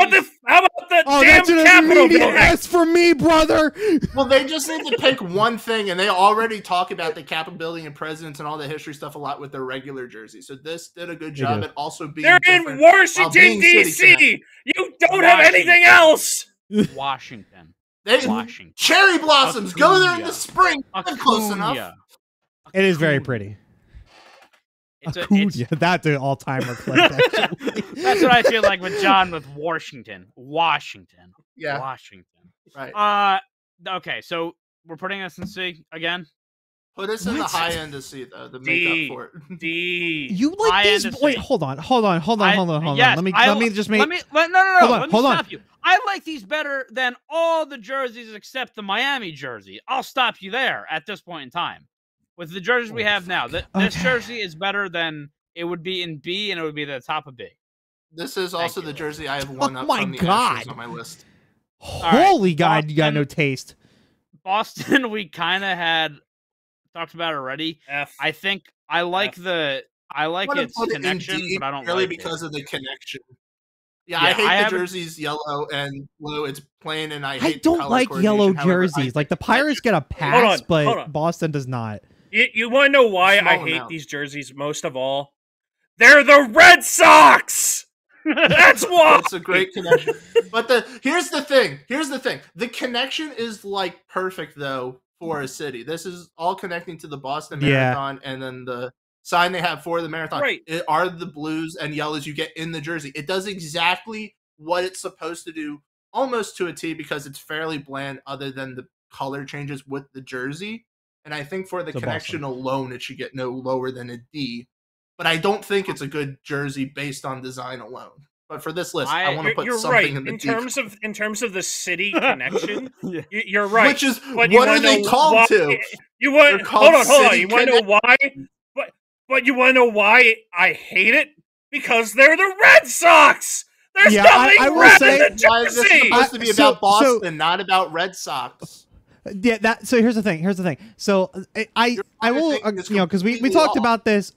How about the damn Capitol building? That's for me, brother. Well, they just need to pick one thing, and they already talk about the Capitol building and presidents and all the history stuff a lot with their regular jerseys. So this did a good job at also being. They're in Washington D.C. You don't have anything else. Washington. Washington. Cherry blossoms. Go there in the spring. Close enough. It is very pretty. That's an all-timer clip. That's what I feel like with John with Washington. Yeah. Washington. Right. Okay, so we're putting us in C again? Put us in the high end of C, though, to make up for it. D. You like these? Wait, hold on. Yes, let me just make. Let me stop you. I like these better than all the jerseys except the Miami jersey. I'll stop you there at this point in time. With the jerseys we have now, this jersey is better than it would be in B, and it would be the top of B. This is also the jersey I have one up from the Astros on my list. Holy God, you got no taste. Boston, we kind of had talked about already. F. I think I like its connection, but I don't really like because it. of the connection. Yeah, I hate the jerseys yellow and blue. It's plain, and I don't like yellow jerseys. Like the Pirates get a pass, but Boston does not. You want to know why I hate these jerseys most of all? They're the Red Sox! That's why! It's a great connection. But here's the thing. The connection is like perfect, though, for a city. This is all connecting to the Boston Marathon, and then the sign they have for the marathon are the blues and yellows you get in the jersey. It does exactly what it's supposed to do, almost to a T, because it's fairly bland other than the color changes with the jersey. And I think for the It's a connection Boston. alone, it should get no lower than a D. But I don't think it's a good jersey based on design alone. But for this list, I want to put You're something right. in the in terms of the city connection, Yeah. you're right. Which is But you what wanna are they know called why- to? You want They're called hold on. City You want to know why? But you want to know why I hate it? Because they're the Red Sox. There's Yeah, nothing I will red say- in the Why is this jersey. supposed to be So- about Boston, not about Red Sox? Yeah, so here's the thing. So I will, thing is because we completely talked off. about this.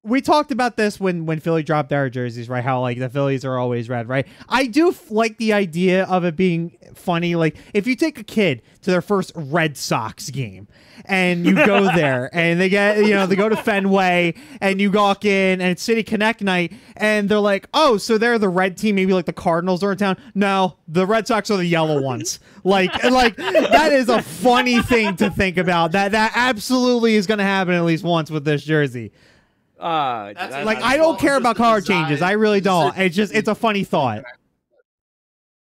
We talked about this when Philly dropped their jerseys, right? How like the Phillies are always red, right? I do like the idea of it being funny. Like if you take a kid to their first Red Sox game and you go there and they get, they go to Fenway and you walk in and it's City Connect night and they're like, oh, so they're the red team. Maybe like the Cardinals are in town. No, the Red Sox are the yellow ones. Like that is a funny thing to think about. That absolutely is going to happen at least once with this jersey. That's I don't care about color changes. I really don't. It's It's a funny thought.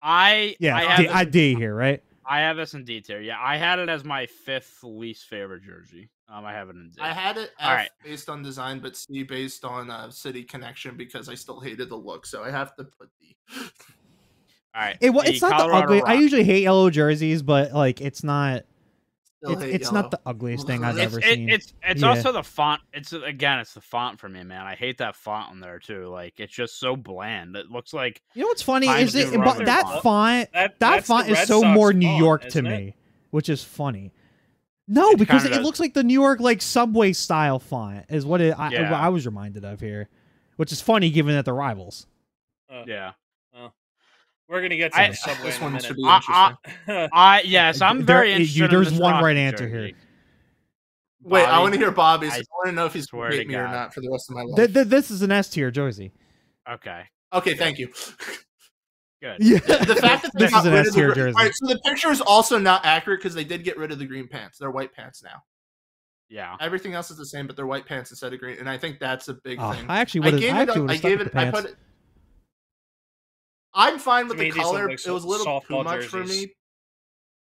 I have D here, right? I have this in D tier. Yeah, I had it as my 5th least favorite jersey. I have it in D. I had it F All right. based on design, but C based on city connection because I still hated the look, so I have to put D. All right. It's not the Colorado ugly. I Rockies. usually hate yellow jerseys, but like it's not. Still hate It's yellow. not the ugliest thing I've It's- ever seen. It's Yeah. also the font. It's the font for me, man. I hate that font on there too. Like it's just so bland. It looks like You know what's funny Times is New Roman that font. font. That That's font the is Red so Sox more New font, York to isn't me, it? which is funny. No, It because kinda it does. looks like the New York like subway style font is what Yeah. I was reminded of here, which is funny given that they're rivals. yeah. We're gonna get to I- the subway This in a one minute. should be I- interesting. Yes, I'm There- very interested. there's in this one right Rockies answer jersey. here. Wait, I Bobby, want to hear Bobby's. I I want to know if he's swear going to to hate me or God. not for the rest of my life. This is an S tier jersey. Okay, Okay, thank you. good. Yeah, The fact that they this got is an rid S of the tier gr- jersey. All right, so the picture is also not accurate because they did get rid of the green pants. They're white pants now. Yeah. Everything else is the same, but they're white pants instead of green, and I think that's a big Oh, thing. I actually I would have. gave I it. actually I would have gave stuck it. with the I pants. put it. I'm fine with To me, the these look color. like It was a little too softball much for jerseys. me,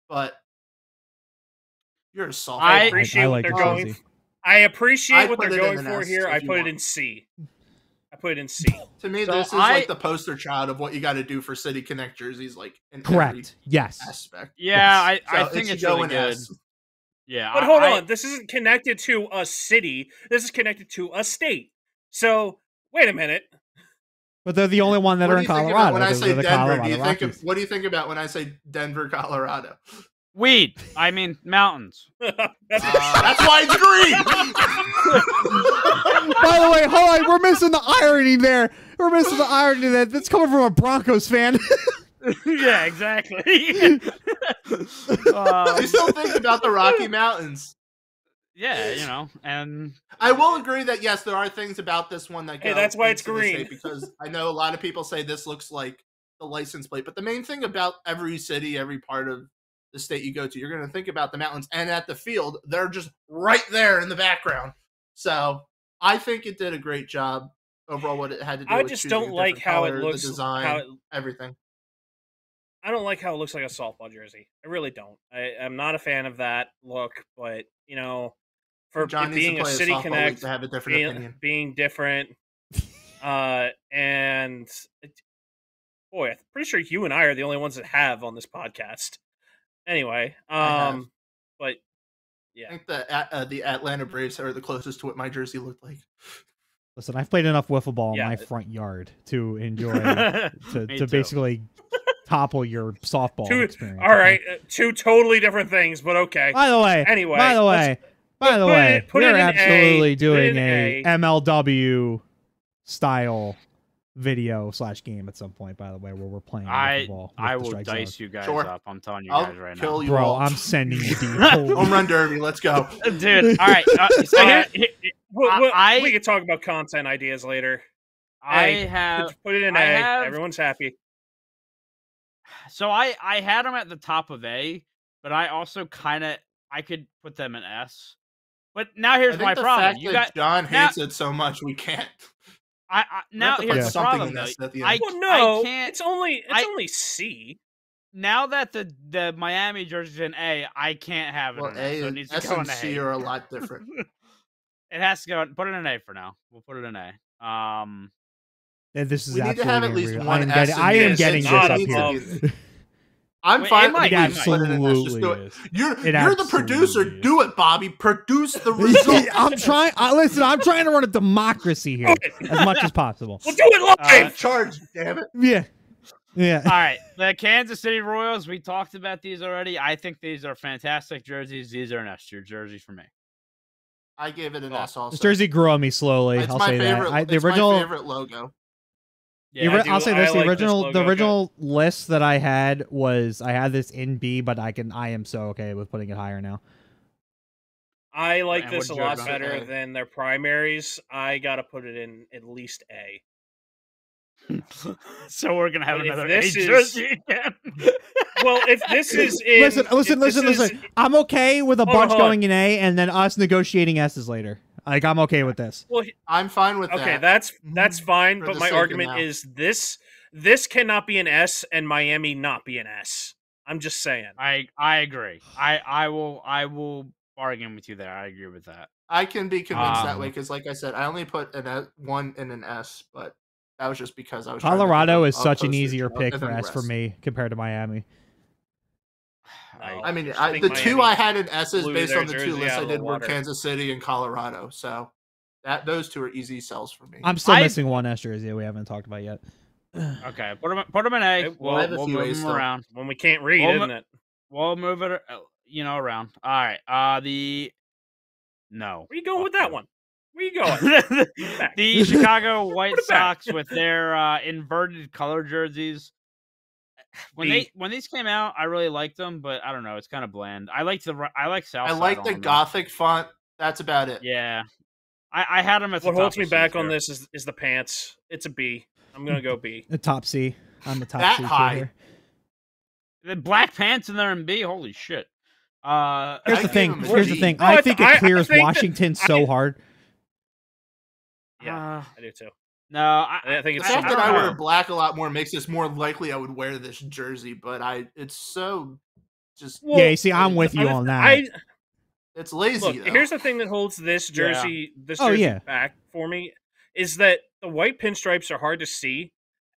but you're a soft. I I appreciate what like they're the going. jersey. I appreciate I'd what put they're it in going an for S here. if I you put it want. in C. I put it in C. To me, So this is I- like the poster child of what you got to do for City Connect jerseys, like in Correct. Yes. every aspect. Yeah, Yes. I So think should it's go really in good. S. Yeah, But hold I- on, this isn't connected to a city. This is connected to a state. So wait a minute. But they're the only one that What are do in you think about Colorado. when I Those say are the Denver? Colorado Do you think Rockies. what do you think about when I say Denver, Colorado? Weed. I mean mountains. That's That's why it's green. By the way, hold on, we're missing the irony there. We're missing the irony that's coming from a Broncos fan. Yeah, exactly. You still think about the Rocky Mountains. Yeah, and I will agree that yes, there are things about this one that go Hey, that's why it's into the green. state, because I know a lot of people say this looks like the license plate, but the main thing about every city, every part of the state you go to, you're going to think about the mountains, and at the field, they're just right there in the background. So I think it did a great job overall. What it had to do, I with just choosing don't a like different how it color, looks. the design, How it, everything. I don't like how it looks like a softball jersey. I really don't. I'm not a fan of that look. But for John it needs being to a play City softball league Connect, to have a different opinion. being different, and boy, I'm pretty sure you and I are the only ones that have on this podcast. Anyway, I have. but I yeah, think the Atlanta Braves are the closest to what my jersey looked like. Listen, I've played enough wiffle ball in Yeah. my front yard to enjoy Me to too. basically topple your softball experience. all right, two totally different things, but okay. By the way, Anyway, by the way, put it we're in absolutely A, doing put it in a A. MLW style video / game at some point. By the way, where we're playing wiffle ball. I with the will strike dice zone. you guys Sure. up. I'm telling you I'll guys right kill now. you Bro, all. I'm sending you deep. Home run derby. Let's go. Dude, all right. So We could talk about content ideas later. I Hey, have put it in A. I have- Everyone's happy. so I had them at the top of A, but I also I could put them in S. But now I here's think my the problem. fact You that got John now- hates it so much, we can't. now have to put here's the something problem in though. this at the I end. Well, no, can't. it's only I- only C. now that the Miami jersey's in A, I can't have it Well, in A, so it needs to S go in and C A. are a lot different. It has to go. Put it in A for now. We'll put it in A. And this is We need to have at absolutely least unreal. one I am S. getting, I am It getting is this not up above. here. I'm Wait, fine. it might, with it just put it in S. Just do absolutely it. is. You're It the producer. absolutely is. Do it, Bobby. Produce the result. I'm trying. Listen, I'm trying to run a democracy here as much as possible. We'll do it live. Charge, damn it. Yeah, yeah. All right, the Kansas City Royals. We talked about these already. I think these are fantastic jerseys. These are an S tier jerseys for me. I gave it an S also. This jersey grew on me slowly. It's I'll my say favorite. that. It's my favorite logo. Yeah, I'll say this: I like this the logo original list that I had was I had this in B, but I am so okay with putting it higher now. I like And this a what'd you lot have better A? than their primaries. I gotta put it in at least A. So we're gonna have But if another this A is- jersey again. Well, if this is in, Listen. I'm okay with a Hold on, bunch hold on. going in A, and then us negotiating S's later. Like I'm okay with this. Well, I'm fine with okay, that. that's fine. For But the my sake of argument now. is this cannot be an S and Miami not be an S. I'm just saying. I agree. I will bargain with you there. I agree with that. I can be convinced that Um, way because, like I said, I only put one in an S, but that was just because I was. trying to Colorado think is of such an postage easier and pick then for the S for rest. me compared to Miami. No. I mean, just think the two Miami I had in S's blew based their on the two jersey lists out I of the did were water. Kansas City and Colorado, so those two are easy sells for me. I'm still I- missing one S jersey that we haven't talked about yet. Okay, put them in A. Okay, well, I have a We'll few move A's them still. around. When we can't read, Well, isn't it? We'll move it, around. All right. No. Where you going Fuck with that you. one? Where you going? Back. The Chicago White Put it back. Sox with their inverted color jerseys. When B. these came out, I really liked them, but I don't know, it's kind of bland. I like Southside. I like the on them. Gothic font. That's about it. Yeah, I had them at the What top holds of me C's back on here. this is the pants. It's a B. I'm gonna go B. The top C. I'm the top That C tier high. here. The black pants in there in B. Holy shit. Here's I the give thing. him a Here's the D. thing. No, I think I it clears think that- Washington so hard. Yeah, I do too. No, I think The it's fact that don't I know. wear black a lot more makes this more likely I would wear this jersey, but it's so just Well, Yeah, you see, I'm with you on that. it's lazy. Look, though. here's the thing that holds this jersey, jersey yeah. back for me is that the white pinstripes are hard to see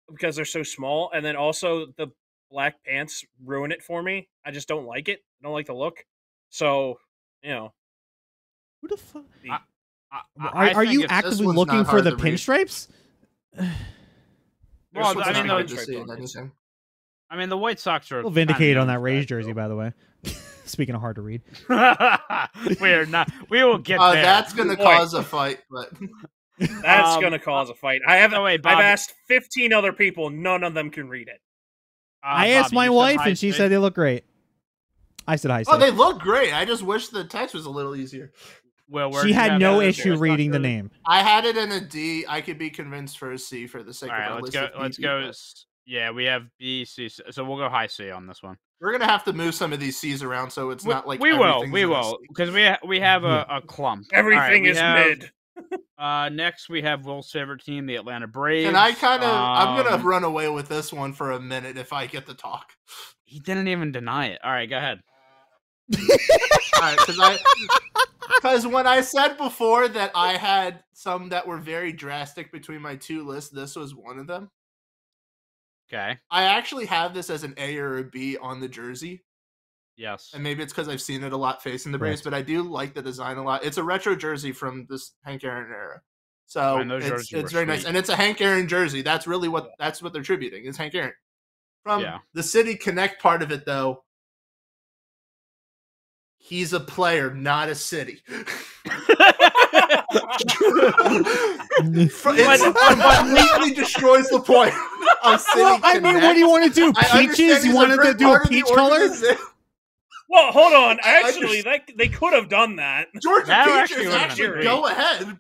because they're so small, and then also the black pants ruin it for me. I just don't like it. I don't like the look. So, Who the fuck? the- Are you think it's- actively one's looking not for hard the to read. pinstripes? There's Well, some I mean, pretty hard good to see pinstripes in on this. anything. I mean, the White Sox are We'll vindicate on that race Rays jersey, by the way. Speaking of hard to read. We're not. We will get there. That's gonna Boy. cause a fight, but That's gonna cause a fight. I've wait, Bob. asked 15 other people, none of them can read it. I asked Bobby, my you said wife, high and she C? said they look great. I said high C. oh, they look great. I just wish the text was a little easier. Well, where'd She you had have no that? issue White Sox reading the jersey? name. I had it in a D. I could be convinced for a C for the sake All of right, our let's list go. of Let's BB, go. but Yeah, we have B, C. So we'll go high C on this one. We're gonna have to move some of these C's around so it's not like we will, everything's we in a will, C. because we have a clump. Everything we is have- mid. Next, we have Will's favorite team, the Atlanta Braves. Can I kind of? I'm gonna Um, run away with this one for a minute if I get to talk. He didn't even deny it. All right, go ahead. All right, because when I said before that I had some that were very drastic between my two lists, this was one of them. Okay. I actually have this as an A or a B on the jersey, Yes. and maybe it's because I've seen it a lot facing the Braves, Correct. but I do like the design a lot. It's a retro jersey from this Hank Aaron era, so Man, those jerseys it's were very nice, sweet. and it's a Hank Aaron jersey. That's really what they're tributing is Hank Aaron. From Yeah. the City Connect part of it, though, he's a player, not a city. It completely destroys the point of City Well, I mean, what do you want to do? I Peaches? understand You he's a wanted to great do part a of the peach color? organization. Well, hold on. I Actually, they could have done that. Georgia That Peaches actually would've been actually great. go ahead.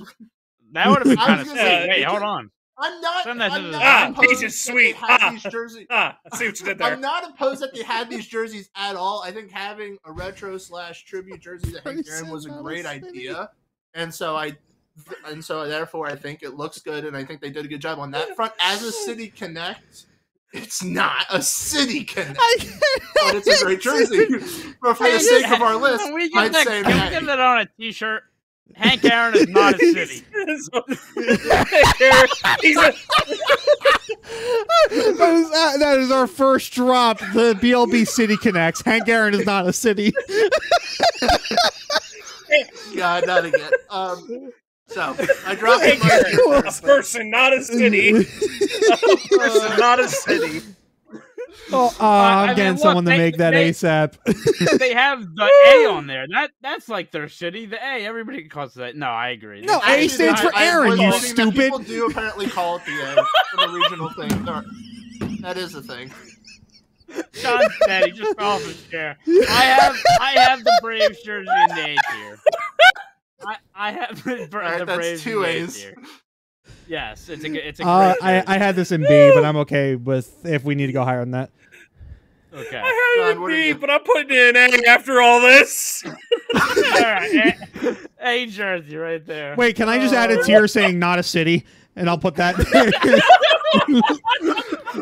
That would have been I kind was of gonna sweet. say, Wait, it hold could- on. I'm not. Send that to I'm the not design. opposed Peaches that sweet. they had Ah. these jerseys. I see what you did there. I'm not opposed that they had these jerseys at all. I think having a retro / tribute jersey to Hank Aaron was a great idea, and so therefore I think it looks good, and I think they did a good job on that front. As a City Connect, It's not a City Connect, but it's a great jersey. But for the sake of our list, I'd say can we get that on a T-shirt? Hank Aaron is not a city. That is our first drop. The BLB City Connects. Hank Aaron is not a city. God, not again. So I dropped a person, not a city. A person, not a city. Oh, I'm getting someone to make that ASAP. They have the A on there. That's like their city. The A, everybody calls that. No, I agree. No, A stands for Aaron, you stupid. People do apparently call it the A for the regional thing. That is a thing. Sean's dead. He just fell off his chair. I have the Braves jersey in the A tier. I have the Braves two in the A A's. tier. Yes, it's a great I had this in B, but I'm okay with if we need to go higher than that. Okay. I had it in B, but I'm putting it in A after all this. All right, A jersey right there. Wait, can I just add a tier saying not a city, and I'll put that.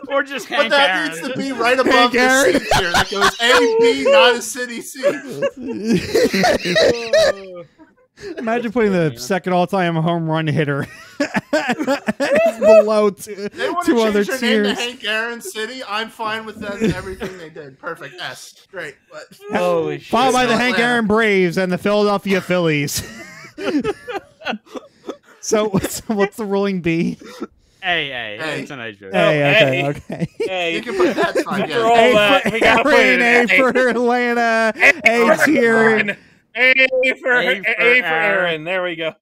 Or just Hank But that Aaron. needs to be right above the city tier. That goes A, B, not a city, C. Imagine putting the second all-time home run hitter below They want two to other change their name tiers. to Hank Aaron City. I'm fine with that and everything they did. Perfect. S. Great. But Holy shit. Followed by the Atlanta. Hank Aaron Braves and the Philadelphia Phillies. So what's the ruling B? A. It's an A jersey. A, okay. Hey, you can put that's fine. after Yeah. all A that, for we gotta put it Aaron, in A for Atlanta, A for tier. Aaron. A for Aaron. There we go.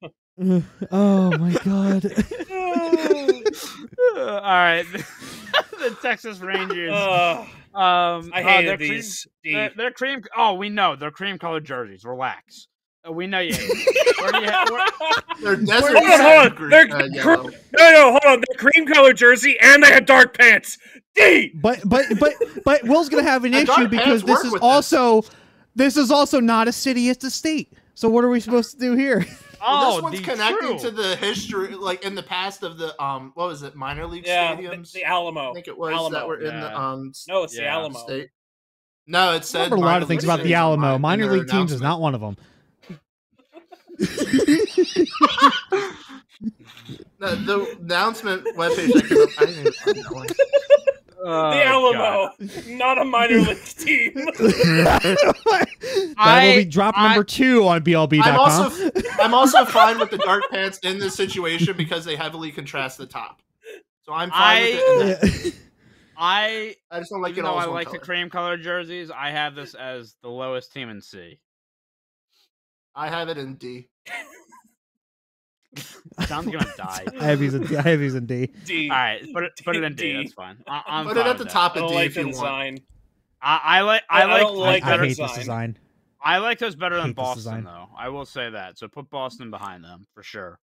Oh my god. All right. The Texas Rangers. I hated these. They're cream. Oh, we know they're cream-colored jerseys. Relax. We know you hate them. Where do you They're desert Hold sand on. green, They're yellow. no, hold on. They're cream colored jersey and they had dark pants. D. But Will's gonna have an The dark issue because pants work with this is also not a city, it's a state. So what are we supposed to do here? Oh, This one's connecting to the history, like in the past of the what was it, minor league stadiums? The Alamo. I think it was Alamo. that were in the No, it's the Yeah. Alamo. state. No, it I said remember a lot minor of things league about the stadiums Alamo. in Minor their league teams is announcement. not one of them. No, the announcement webpage I came up, I didn't even find that one. The Alamo, not a minor league team. That will be drop number 2 on BLB.com. I'm also fine with the dark pants in this situation because they heavily contrast the top. So I'm fine with it. in that. I just don't like even it all though as I one like color. the cream-colored jerseys, I have this as the lowest team in C. I have it in D. Sean's gonna die. I have these in D. D. All right, put it in D. D. That's fine. I'm Put fine it at with the that. top I of don't D like if the you want. design. I like don't like I better hate this design. I like those better than hate this Boston design. though. I will say that. So put Boston behind them for sure.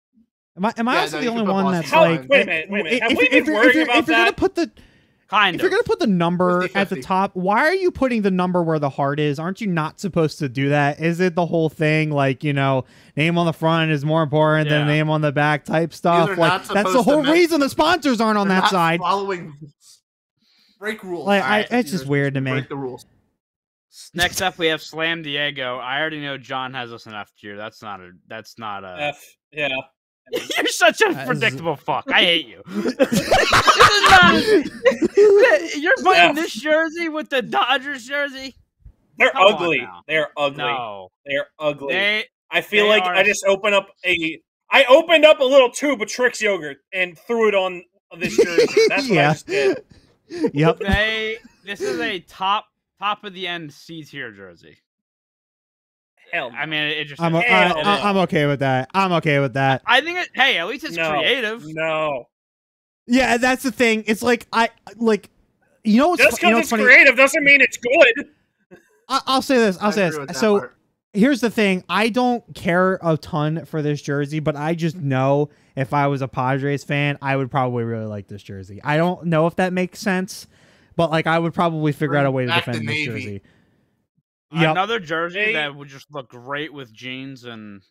Am I Yeah, also no, the you only can put one Boston that's fine. like Wait a minute. Have we been you're- worrying if about you're gonna that? put the Kind If of. you're gonna put the number 50-50. at the top, why are you putting the number where the heart is? Aren't you not supposed to do that? Is it the whole thing like, name on the front is more important than Yeah. name on the back type stuff? are Like not that's the supposed to whole mix- reason the sponsors aren't on They're that not side. Following rules. Break rules. Like, All right, it's just weird to me. Break the rules. Next up, we have Slam Diego. I already know John has us an F tier. That's not a. F. Yeah. You're such a That is- predictable fuck. I hate you. You're putting this jersey with the Dodgers jersey. They're Come on ugly. now. They're ugly. No, They're ugly. I they feel like are- I just opened up a little tube of Trix yogurt and threw it on this jersey. That's what I Yeah. just did. Yep. This is a top of the end C tier jersey. Hell no. I mean, it just. I'm Hell no. I'm okay with that. I'm okay with that. I think at least it's No. creative. No. Yeah, that's the thing. It's like what's Just because it's funny? creative doesn't mean it's good. I'll say this. I agree with that So part. here's the thing. I don't care a ton for this jersey, but I just know if I was a Padres fan, I would probably really like this jersey. I don't know if that makes sense, but I would probably figure out a way to Back to defend this Navy. jersey. Yep. Another jersey Hey. that would just look great with jeans and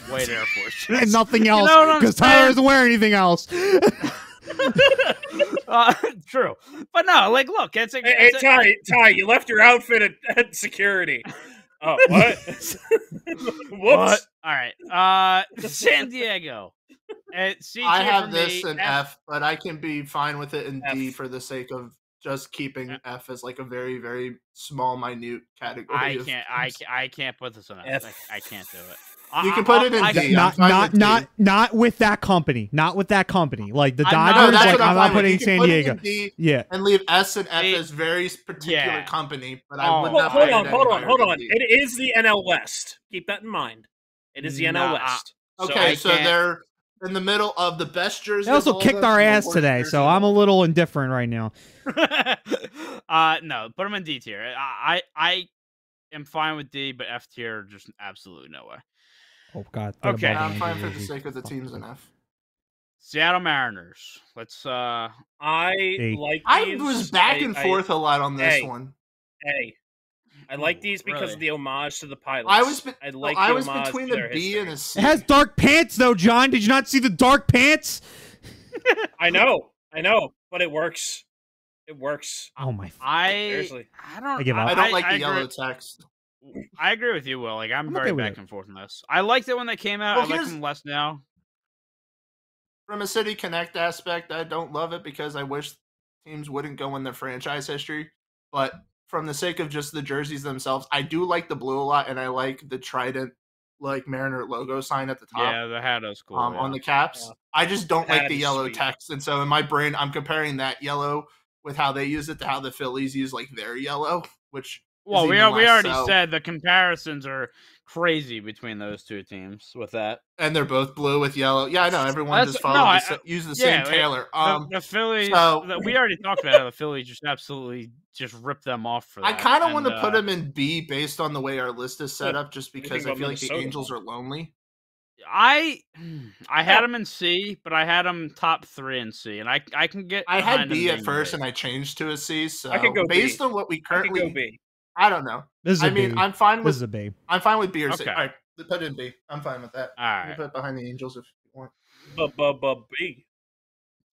white Air Force shoes. And nothing know else what I'm because saying? Tyler doesn't wear anything else. True, but no, like, look, it's a. Hey, Ty, you left your outfit at security. Oh, what? Whoops. What? All right. San Diego. C I tier have for this me, in F, but I can be fine with it in D F. for the sake of just keeping F as like a very, very small, minute category. I of can't. things. I can't put this in F. F. I can't do it. You can put it in D. I'm fine with D. Not with that company. Not with that company. Like the I'm not- Dodgers. No, that's like what I'm not fine with. putting You can San put it in Diego. D Yeah. and leave S and F It- as very particular yeah. company, but Oh, I would Hold not hold put it on, any hold on, higher hold than on. D. It is the NL West. Keep that in mind. It is the NL Nah, West. Okay, I so can't- they're in the middle of the best jersey. They also of all kicked of them our and the ass worst today, jersey so of I'm a all. little indifferent right now. No, put them in D tier. I am fine with D, but F tier, just absolutely no way. Oh God. Okay. I'm fine for the sake of the teams in F. Seattle Mariners. Let's. I Hey. like I these. was back and forth a lot on this hey. one. I like these because really? of the homage to the pilots. I was I was homage between to a their B history. and a C. It has dark pants though, John. Did you not see the dark pants? I know, but it works. It works. Oh my. Seriously. I don't. I give up. I don't like the I yellow agree, text. I agree with you, Will. Like, I'm very okay with back it. and forth on this. I liked it when they came out. Well, I like here's- them less now. From a City Connect aspect, I don't love it because I wish teams wouldn't go in their franchise history. But from the sake of just the jerseys themselves, I do like the blue a lot, and I like the Trident, like Mariner logo sign at the top. Yeah, the hat is cool. On the caps. Yeah. I just don't The like hat the is yellow sweet. text, and so in my brain, I'm comparing that yellow with how they use it to how the Phillies use like their yellow, which Well, is we even less already so. said the comparisons are crazy between those two teams with that. And they're both blue with yellow. Yeah, I know. Everyone That's- just no, followed I- use the yeah, same Taylor. The Phillies. so- We already talked about how the Phillies just absolutely just ripped them off for that. I kind of and, want to put them in B based on the way our list is set Yeah. up, just think because I about feel like the Minnesota, Angels though? are lonely. I had them in C, but I had them top 3 in C, and I can get. I had behind them B at being first, B. and I changed to a C. So I could go based B. on what we I could currently, go B. I don't know. This is a I mean, B. I'm fine This with is a B. I'm fine with B or C. Okay. All right, put it in B. I'm fine with that. All You can right, put it behind the Angels if you want. B.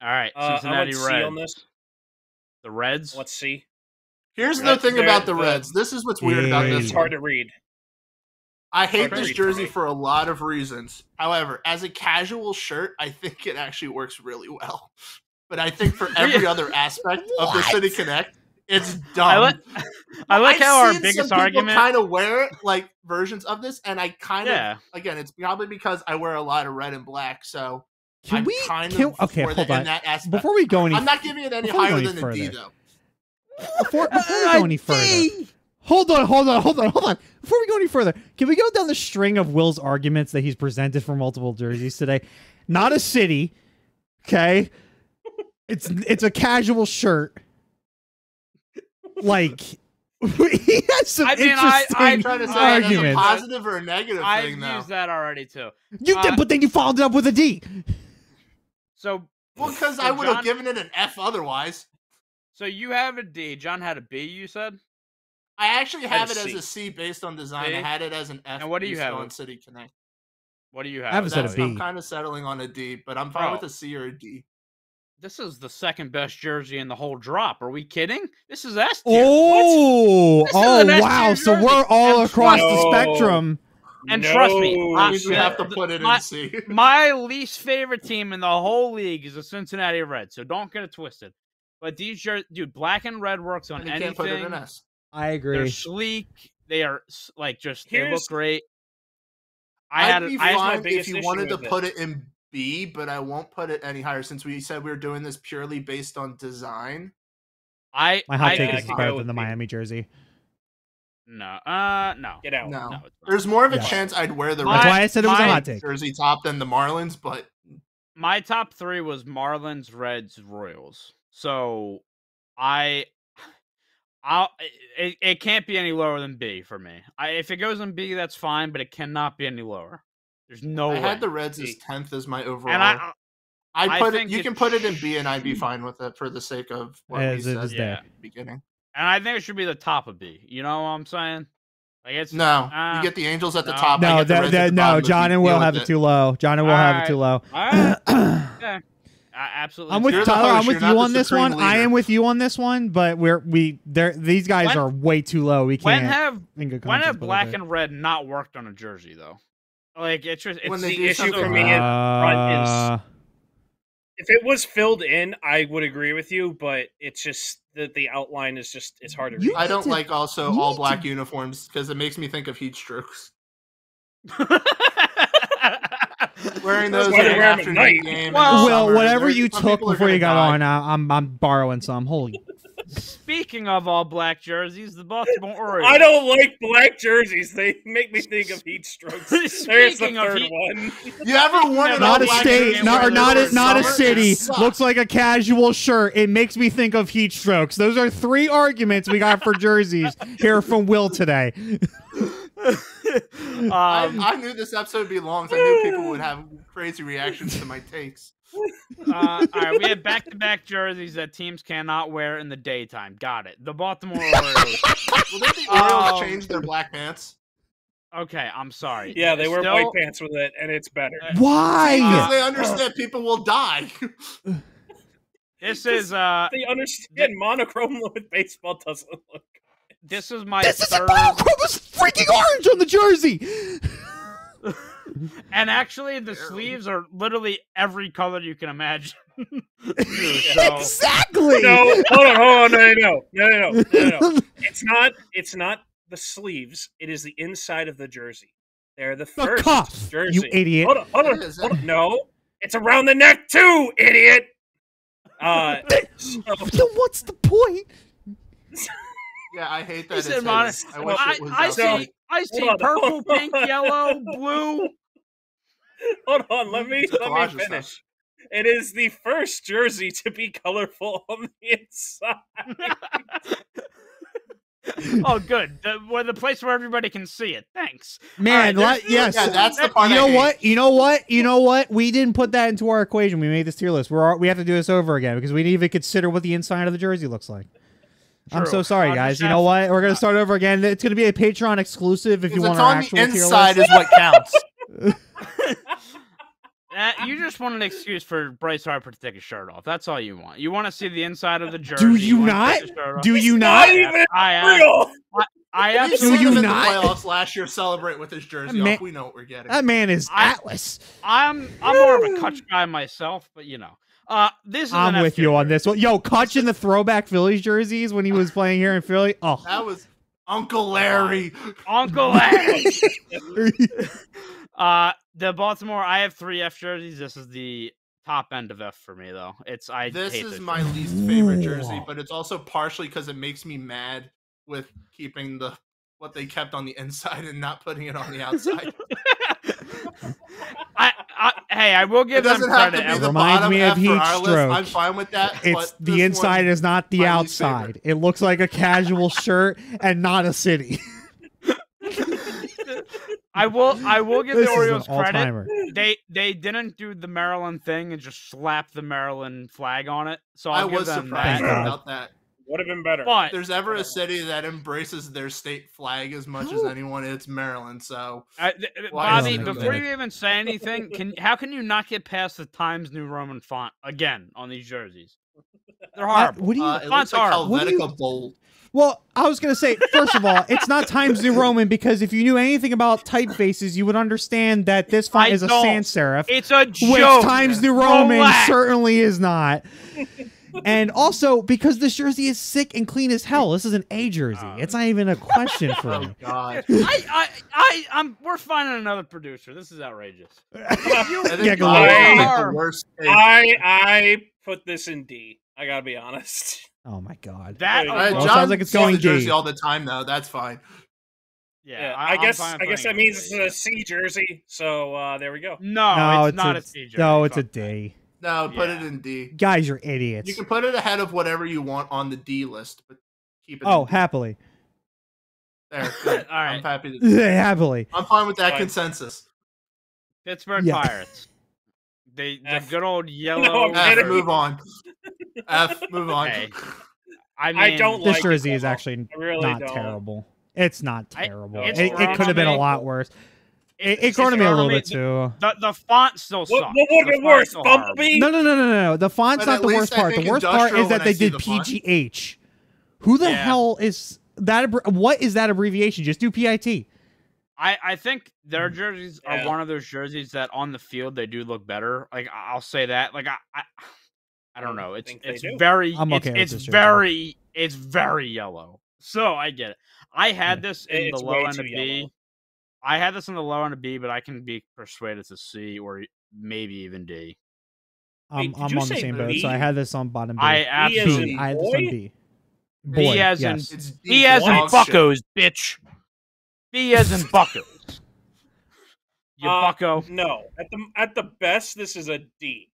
all right. I went Cincinnati C Reds. on this. The Reds. Let's see. Here's the Reds, thing they're- about the the- Reds. This is what's weird about Yeah. this It's one. hard to read. I hate hard to this read jersey for me. for a lot of reasons. However, as a casual shirt, I think it actually works really well. But I think for every other aspect of the City Connect, it's dumb. I like how our seen biggest some argument. kind of wear it, like versions of this, and I kind Yeah. of again, it's probably because I wear a lot of red and black, so Can I'm we? kind Can, of okay, for hold in on. that aspect. Before we go any, I'm not giving it any before we go higher any than a D further. though. before we go any further. Hold on. Before we go any further, can we go down the string of Will's arguments that he's presented for multiple jerseys today? Not a city, okay? It's a casual shirt. Like he has some I mean, interesting I'm trying to say that as a arguments. positive or a negative I've thing, though. used that already too. You did, but then you followed it up with a D. So, Well, because so I would have John- given it an F otherwise. So you have a D. John had a B. You said. I actually have it I'd as C. a C based on design. C? I had it as an F. And what do you based have on it? City Connect? What do you have? I have a set of That's- B. I'm kind of settling on a D, but I'm fine Bro. with a C or a D. This is the second best jersey in the whole drop. Are we kidding? This is S tier. Oh, This is an S wow! tier So jersey. we're all And across trust- the No. spectrum. And trust me, No. That means we Yeah, have to put it my- in C. My least favorite team in the whole league is the Cincinnati Reds. So don't get it twisted. But these jerseys, dude, black and red works on And you anything. can't put it in S. I They're agree. sleek. They are like just. They look Here's- great. I'd be I had fine if biggest you issue wanted to with it. put it in B, but I won't put it any higher since we said we were doing this purely based on design. My hot take I is it's could better go than the with B. Miami jersey. no. No. Get out. No, No, it's not. there's more of a Yeah. chance I'd wear the That's red why I said it was a my- hot take. jersey top than the Marlins, but My top 3 was Marlins, Reds, Royals. So it can't be any lower than B for me. If it goes in B, that's fine, but it cannot be any lower. There's no I way. had the Reds as B. 10th as my overall. and I'd I put it. think You it can put it in B, and I'd be fine with it for the sake of what we As it said is at there. the beginning. and I think it should be the top of B. You know what I'm saying? Like it's No, uh, you get the Angels at the no. top. I No, get the Reds at the no. bottom, John if and you Will deal have with it too low. John and Will have it too low. All right. Yeah. absolutely. I'm with You're the Tyler. host, I'm with you're you not on the this one. supreme I leader. am with you on this one, but these guys are way too low. We When can't. have black and red not worked on a jersey though? Like it's just When it's they the do issue for something me like is front is. Uh, If it was filled in, I would agree with you, but it's just that the outline is just it's hard to read. I don't like also you all need black to- uniforms because it makes me think of heat strokes. Wearing That's those why in they an wear 'em at afternoon night. game. well, whatever you some took people are before you gonna got die. on, I'm borrowing some. Holy. Speaking of all black jerseys, the Baltimore Orioles. I don't like black jerseys. They make me think of heat strokes. There's the Speaking of third heat- one. You ever worn an Not all a black state, jersey not where there's a summer? city. It sucks. Looks like a casual shirt. It makes me think of heat strokes. Those are 3 arguments we got for jerseys here from Will today. I knew this episode would be long, so I knew people would have crazy reactions to my takes. All right, we have back-to-back jerseys that teams cannot wear in the daytime. Got it. The Baltimore Orioles. Well, did the Orioles change their black pants? Okay, I'm sorry. Yeah, they wear Still- white pants with it, and it's better. Why? Because they understand people will die. This is They understand monochrome with baseball doesn't look. this is my This is a third, monochrome freaking orange on the jersey. and actually the sleeves are literally every color you can imagine. So, Exactly. No, hold on, no. It's not the sleeves. It is the inside of the jersey. They're the The first cuff, jersey. you idiot. Hold on. No, it's around the neck too, idiot. So, Then what's the point? Yeah, I hate that. He It's said his. mono- I wish it was I outside. see Hold on, purple, hold on. pink, yellow, blue. hold on, let me Collage of finish. stuff. It is the first jersey to be colorful on the inside. Oh, good. The place where everybody can see it. Thanks. Man, All right, yes. Yeah, that's the part. You I know hate. what? You know what? We didn't put that into our equation. We made this tier list. We have to do this over again because we didn't even consider what the inside of the jersey looks like. I'm True. so sorry, I'll guys. just You know what? We're gonna start over again. It's gonna be a Patreon exclusive if you Because want it's our on actual the tier inside list. is what counts. You just want an excuse for Bryce Harper to take his shirt off. That's all you want. You want to see the inside of the jersey. Do you wanna not? take his shirt off. Do you Not not? even I real. I We've absolutely. seen you him in the not? playoffs last year celebrate with his jersey Man- off. We know what we're getting. That man is Atlas. I'm more of a Kutch guy myself, but you know. This is I'm an with F-tier you on jersey. this one. Yo, Kutch in the throwback Phillies jerseys when he was playing here in Philly. Oh, That was Uncle Larry. Uncle Larry. The Baltimore. I have 3 F jerseys. This is the top end of F for me, though. This hate is this my jersey. least favorite jersey, Ooh. but it's also partially because it makes me mad with keeping what they kept on the inside and not putting it on the outside. Hey, I will It give them doesn't have credit. to be the Reminds bottom me of F for heat our list. stroke. I'm fine with that. it's but the this inside one, is not the my least outside. favorite. It looks like a casual shirt and not a city. I will give This the is an Orioles credit. all-timer. They didn't do the Maryland thing and just slap the Maryland flag on it. So I I'll give was them surprised Thank God. about that. Would have been better. that. If there's ever a city that embraces their state flag as much as anyone, it's Maryland. So But Why Bobby, doesn't it before do you even say anything, how can you not get past the Times New Roman font again on these jerseys? They're horrible. What do you? it Fonts looks like are- what do you- Helvetica bold. Well, I was gonna say, first of all, it's not Times New Roman because if you knew anything about typefaces, you would understand that this font I is a don't. sans serif, It's a which joke. Times New Roman Relax. certainly is not. And also because this jersey is sick and clean as hell. This is an A jersey. It's not even a question for Oh me. God! We're finding another producer. This is outrageous. I think Yeah, go Bobby ahead. made the worst take. I put this in D. I gotta be honest. Oh my god. That Well, Well, it John sounds like it's sees going the jersey D. all the time, though. That's fine. Yeah, I'm I guess fine that putting it means in it's D. a C jersey. So there we go. No, it's not a C jersey. No, it's a Fuck that. D. No, put Yeah. it in D. Guys, you're idiots. You can put it ahead of whatever you want on the D list, but keep it. Oh, in D. happily. There. Good. All right. I'm happy to. Happily. I'm fine with that Fine. consensus. Pittsburgh Yeah. Pirates. The F. good old No, yellow. I'm F. kidding. Move on. F. Move on. Hey, I mean, I don't This like jersey it is at all. actually I really not don't. terrible. It's not I- terrible. it's It grown could have on been a me. lot worse. It cornered me a little bit too. The font still sucks. What would have been worse, Bumblebee? No. The font's not the worst part. The worst part is that they did PGH. Who the hell is that? What is that abbreviation? Just do PIT. I think their jerseys are one of those jerseys that on the field they do look better. Like I'll say that. Like I don't know. It's very it's very yellow. So I get it. I had this in the low end of B. I had this in the low end of B, but I can be persuaded to C or maybe even D. I'm on the same boat, so I had this on bottom B. I absolutely I had this on B. B as in buckos, bitch. B as in buckos. You bucko. No, at the best, this is a D.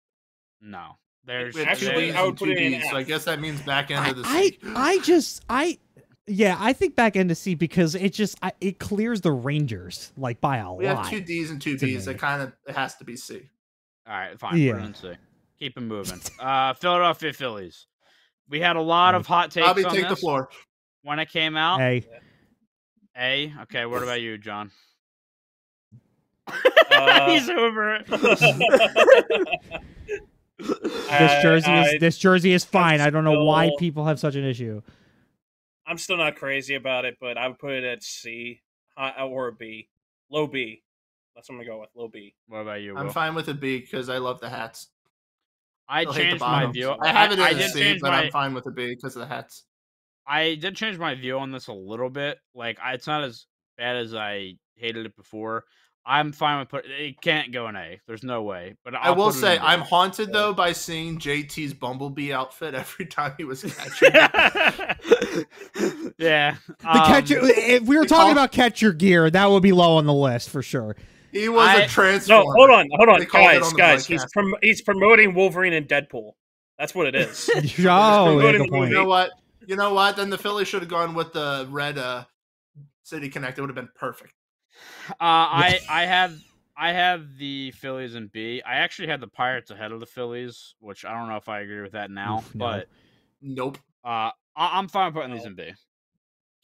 No, there's actually I would put it in F. So I guess that means back end of the C. I think back end of C because it clears the Rangers like by a lot. We have 2 Ds and 2 Bs. It has to be C. All right, fine. Put it in C. Keep it moving. Philadelphia Phillies. We had a lot of hot takes. Bobby, take the floor. When it came out. A. Okay, what about you, John? He's over it. This jersey is fine. I don't know why people have such an issue. I'm still not crazy about it, but I would put it at C or a B. Low B. That's what I'm going to go with. Low B. What about you, Will? I'm fine with a B because I love the hats. I changed my view. I have it in a C, but I'm fine with a B because of the hats. I did change my view on this a little bit. Like, it's not as bad as I hated it before. I'm fine with it. Can't go in A. There's no way. But I will say I'm haunted though by seeing JT's Bumblebee outfit every time he was catching. Yeah, the catcher. If we were talking about catcher gear, that would be low on the list for sure. He was a transformer. No, hold on, guys. He's promoting Wolverine and Deadpool. That's what it is. Good point. You know what? Then the Phillies should have gone with the red City Connect. It would have been perfect. I have the Phillies in B. I actually had the Pirates ahead of the Phillies, which I don't know if I agree with that now. But nope. I'm fine putting these in B.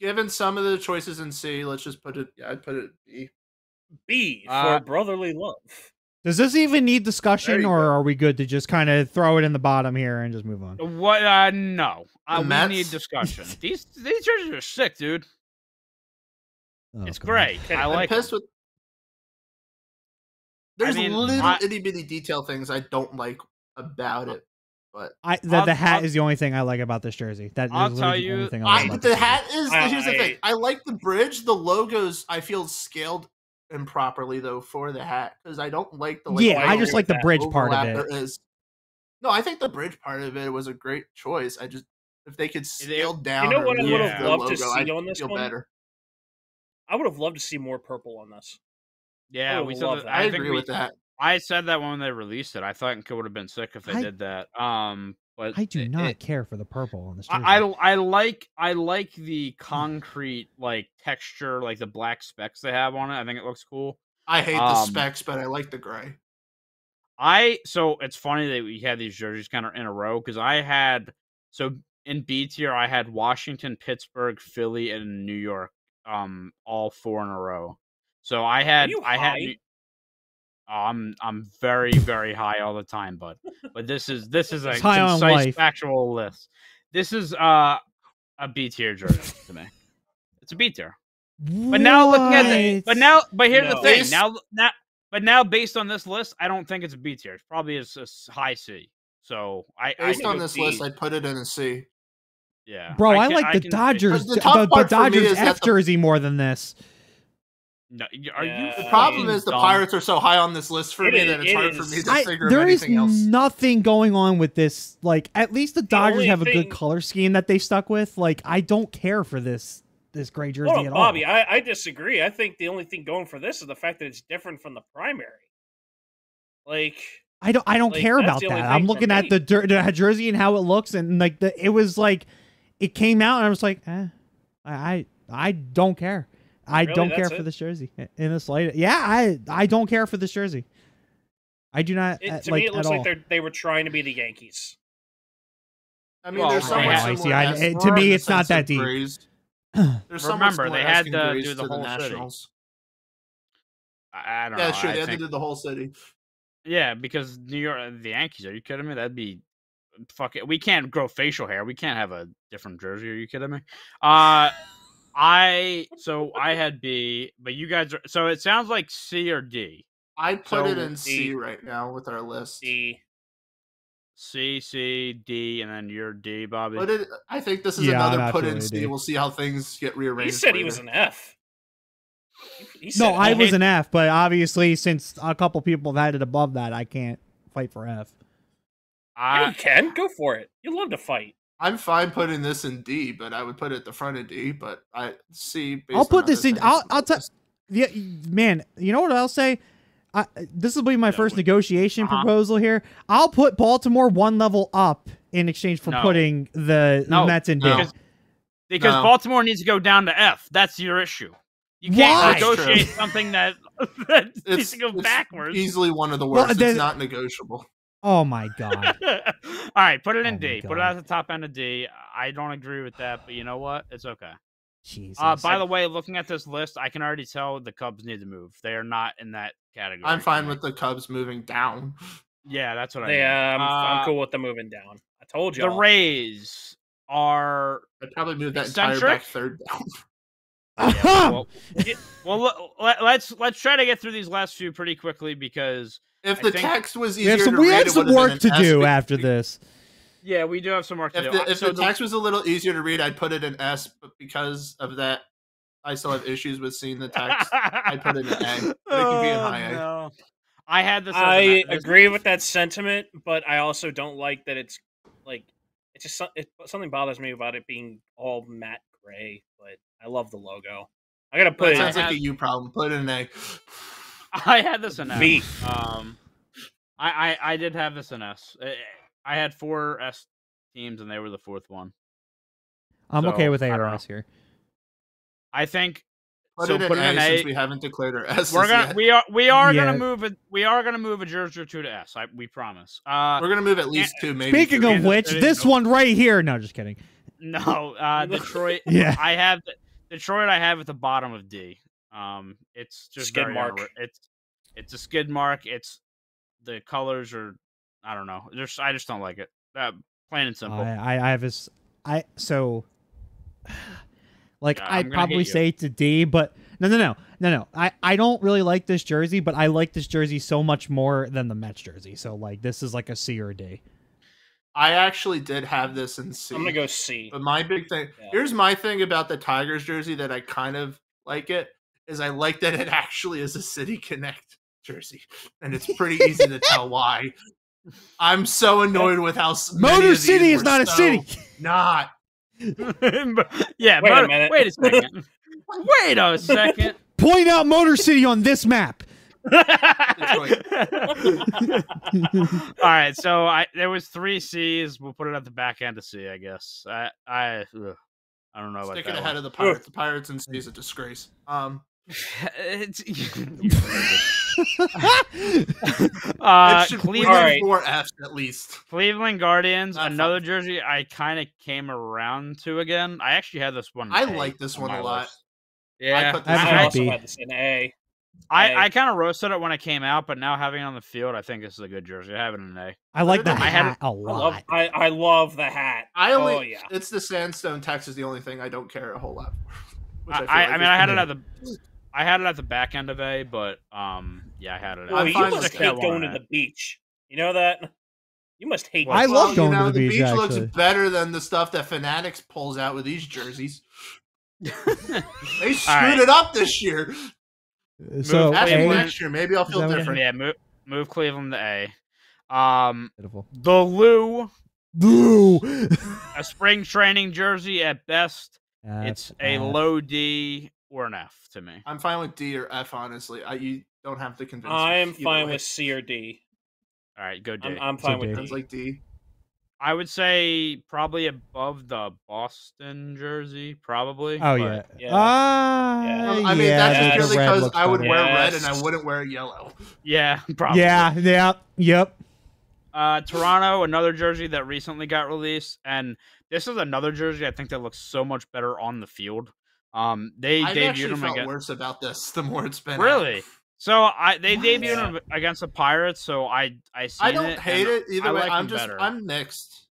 Given some of the choices in C, let's just put it. Yeah, I'd put it B. B for brotherly love. Does this even need discussion, or are we good to just kind of throw it in the bottom here and just move on? What? No. We need discussion. These jerseys are sick, dude. It's great. I like it. There's little itty bitty detail things I don't like about it, but the hat is the only thing I like about this jersey. I'll tell you, the hat is. Here's the thing. I like the bridge. The logos I feel scaled improperly though for the hat because I don't like the. I just like the bridge part of it. No, I think the bridge part of it was a great choice. I just if they could scale down. You know what I would have loved to see on this one? Better. I would have loved to see more purple on this. Yeah, we saw that. I agree with that. I said that when they released it. I thought it would have been sick if they did that. But I do not care for the purple on this jersey. I like the concrete like texture, like the black specks they have on it. I think it looks cool. I hate the specs, but I like the gray. So it's funny that we had these jerseys kind of in a row because I had in B tier I had Washington, Pittsburgh, Philly, and New York. All 4 in a row. So I'm very, very high all the time, but this is a concise factual list. This is a B tier jersey to me. It's a B tier. But now looking at it, but here's the thing. Now based on this list, I don't think it's a B tier. It's probably a high C. So based on this list, I'd put it in a C. Yeah, bro, I like the Dodgers. The Dodgers F jersey more than this. No, are you? The problem is the Pirates are so high on this list for me that it's hard for me to figure anything else. There is nothing going on with this. Like, at least the Dodgers have a good color scheme that they stuck with. Like, I don't care for this gray jersey at all. Bobby, I disagree. I think the only thing going for this is the fact that it's different from the primary. Like. I don't care about that. I'm looking at the jersey and how it looks, and like it was like. It came out, and I was like, I don't care. I don't care for this jersey in the slightest. Yeah, I don't care for this jersey. I do not. To me, it looks like they were trying to be the Yankees. I mean, there's so much to me, it's not that deep. Remember, they had to do the whole city. I don't Yeah, know. sure. I They had to think do the whole city. yeah, because New York, the Yankees. Are you kidding me? That'd be fuck it. We can't grow facial hair. We can't have a different jersey. Are you kidding me? I had B, but you guys are so it sounds like C or D. I put it So in C right now with our list. D. C, C, D, and then you're D, Bobby. I think this is Yeah, I'm another put in absolutely C. D. We'll see how things get rearranged. He said he later. was an F. No, I I was hate- an F, but obviously since a couple people have had it above that, I can't fight for F. Yeah, you can go for it. You love to fight. I'm fine putting this in D, but I would put it at the front of D. But I C. Based I'll put on this other in. things. I'll tell. Yeah, man. You know what I'll say? This will be my first negotiation proposal here. I'll put Baltimore one level up in exchange for putting the Mets in D. Because Baltimore needs to go down to F. That's your issue. You can't negotiate something that needs to go backwards. Easily one of the worst. It's not negotiable. Oh my god! All right, put it in D. Put it at the top end of D. I don't agree with that, but you know what? It's okay. Jesus. By the way, looking at this list, I can already tell the Cubs need to move. They are not in that category. I'm fine with the Cubs moving down. Yeah, that's what I mean. Yeah, I'm cool with them moving down. I told you. The Rays are. I'd probably move that eccentric? entire back third down. Yeah, let's try to get through these last few pretty quickly because if the text was easier, we have some work to do after this. Yeah, we do have some work to do. If the text was a little easier to read, I'd put it in S, but because of that, I still have issues with seeing the text. I'd put it in A. But it can be in high A. No. I had this. I agree with that sentiment, but I also don't like that it's like it's just something bothers me about it being all matte gray. But I love the logo. I gotta put it. Sounds like a U problem. Put it in A. I had this in S. B. I did have this in S. I had 4 S teams, and they were the 4th one. I'm okay with A or S here. I think. Put it in A since we haven't declared our S. We are gonna move it. We are gonna move a jersey or 2 to S. We promise. We're gonna move at least 2, maybe. Speaking of which, this one right here. No, just kidding. No, Detroit. Yeah, I have Detroit. I have at the bottom of D. It's just skid mark. It's a skid mark. It's the colors are. I don't know. I just don't like it. Plain and simple. I have this. Like, Yeah, I'd probably say it's a D, but no. I don't really like this jersey, but I like this jersey so much more than the Mets jersey. So, like, this is like a C or a D. I actually did have this in C. I'm gonna go C. But my big thing, here's my thing about the Tigers jersey that I kind of like is I like that it actually is a City Connect jersey, and it's pretty easy to tell why. I'm so annoyed with how Motor City is not a city. Not. Yeah, wait a minute. Wait a second. Wait a second. Point out Motor City on this map. All right, so there was 3 C's. We'll put it at the back end of C, I guess. I don't know about Stick that it ahead one. of the Pirates. The Pirates in C is a disgrace. It should Cleveland, 4 Fs at least. Cleveland Guardians, Not another fun. jersey I kind of came around to again. I actually had this one. I like this one a lot. List. Yeah, I also had this in A. I kind of roasted it when it came out, but now having it on the field, I think this is a good jersey. I have it in an A. I like the I hat a lot. I love the hat. It's the sandstone text is the only thing I don't care a whole lot for. I had it at the back end of A, but yeah, I had it. Oh, you must hate going to the beach. You know that? You must hate. I love going to the beach. The beach looks better than the stuff that Fanatics pulls out with these jerseys. They screwed it up this year. So next year, maybe I'll feel different. Yeah, move Cleveland to A. Beautiful. The Lou. A spring training jersey at best. It's a low D or an F to me. I'm fine with D or F, honestly. You don't have to convince me. I'm fine with C or D. All right, go D. I'm fine with D. Sounds like D. I would say probably above the Boston jersey, probably. Oh, yeah. I mean, that's just purely because I would wear red and I wouldn't wear yellow. Yeah, probably. Yep. Toronto, another jersey that recently got released, and this is another jersey I think that looks so much better on the field. They I've debuted actually them felt again. worse about this the more it's been. Really? Out. So they debuted him against the Pirates, so I I don't hate it either way. Better. I'm mixed.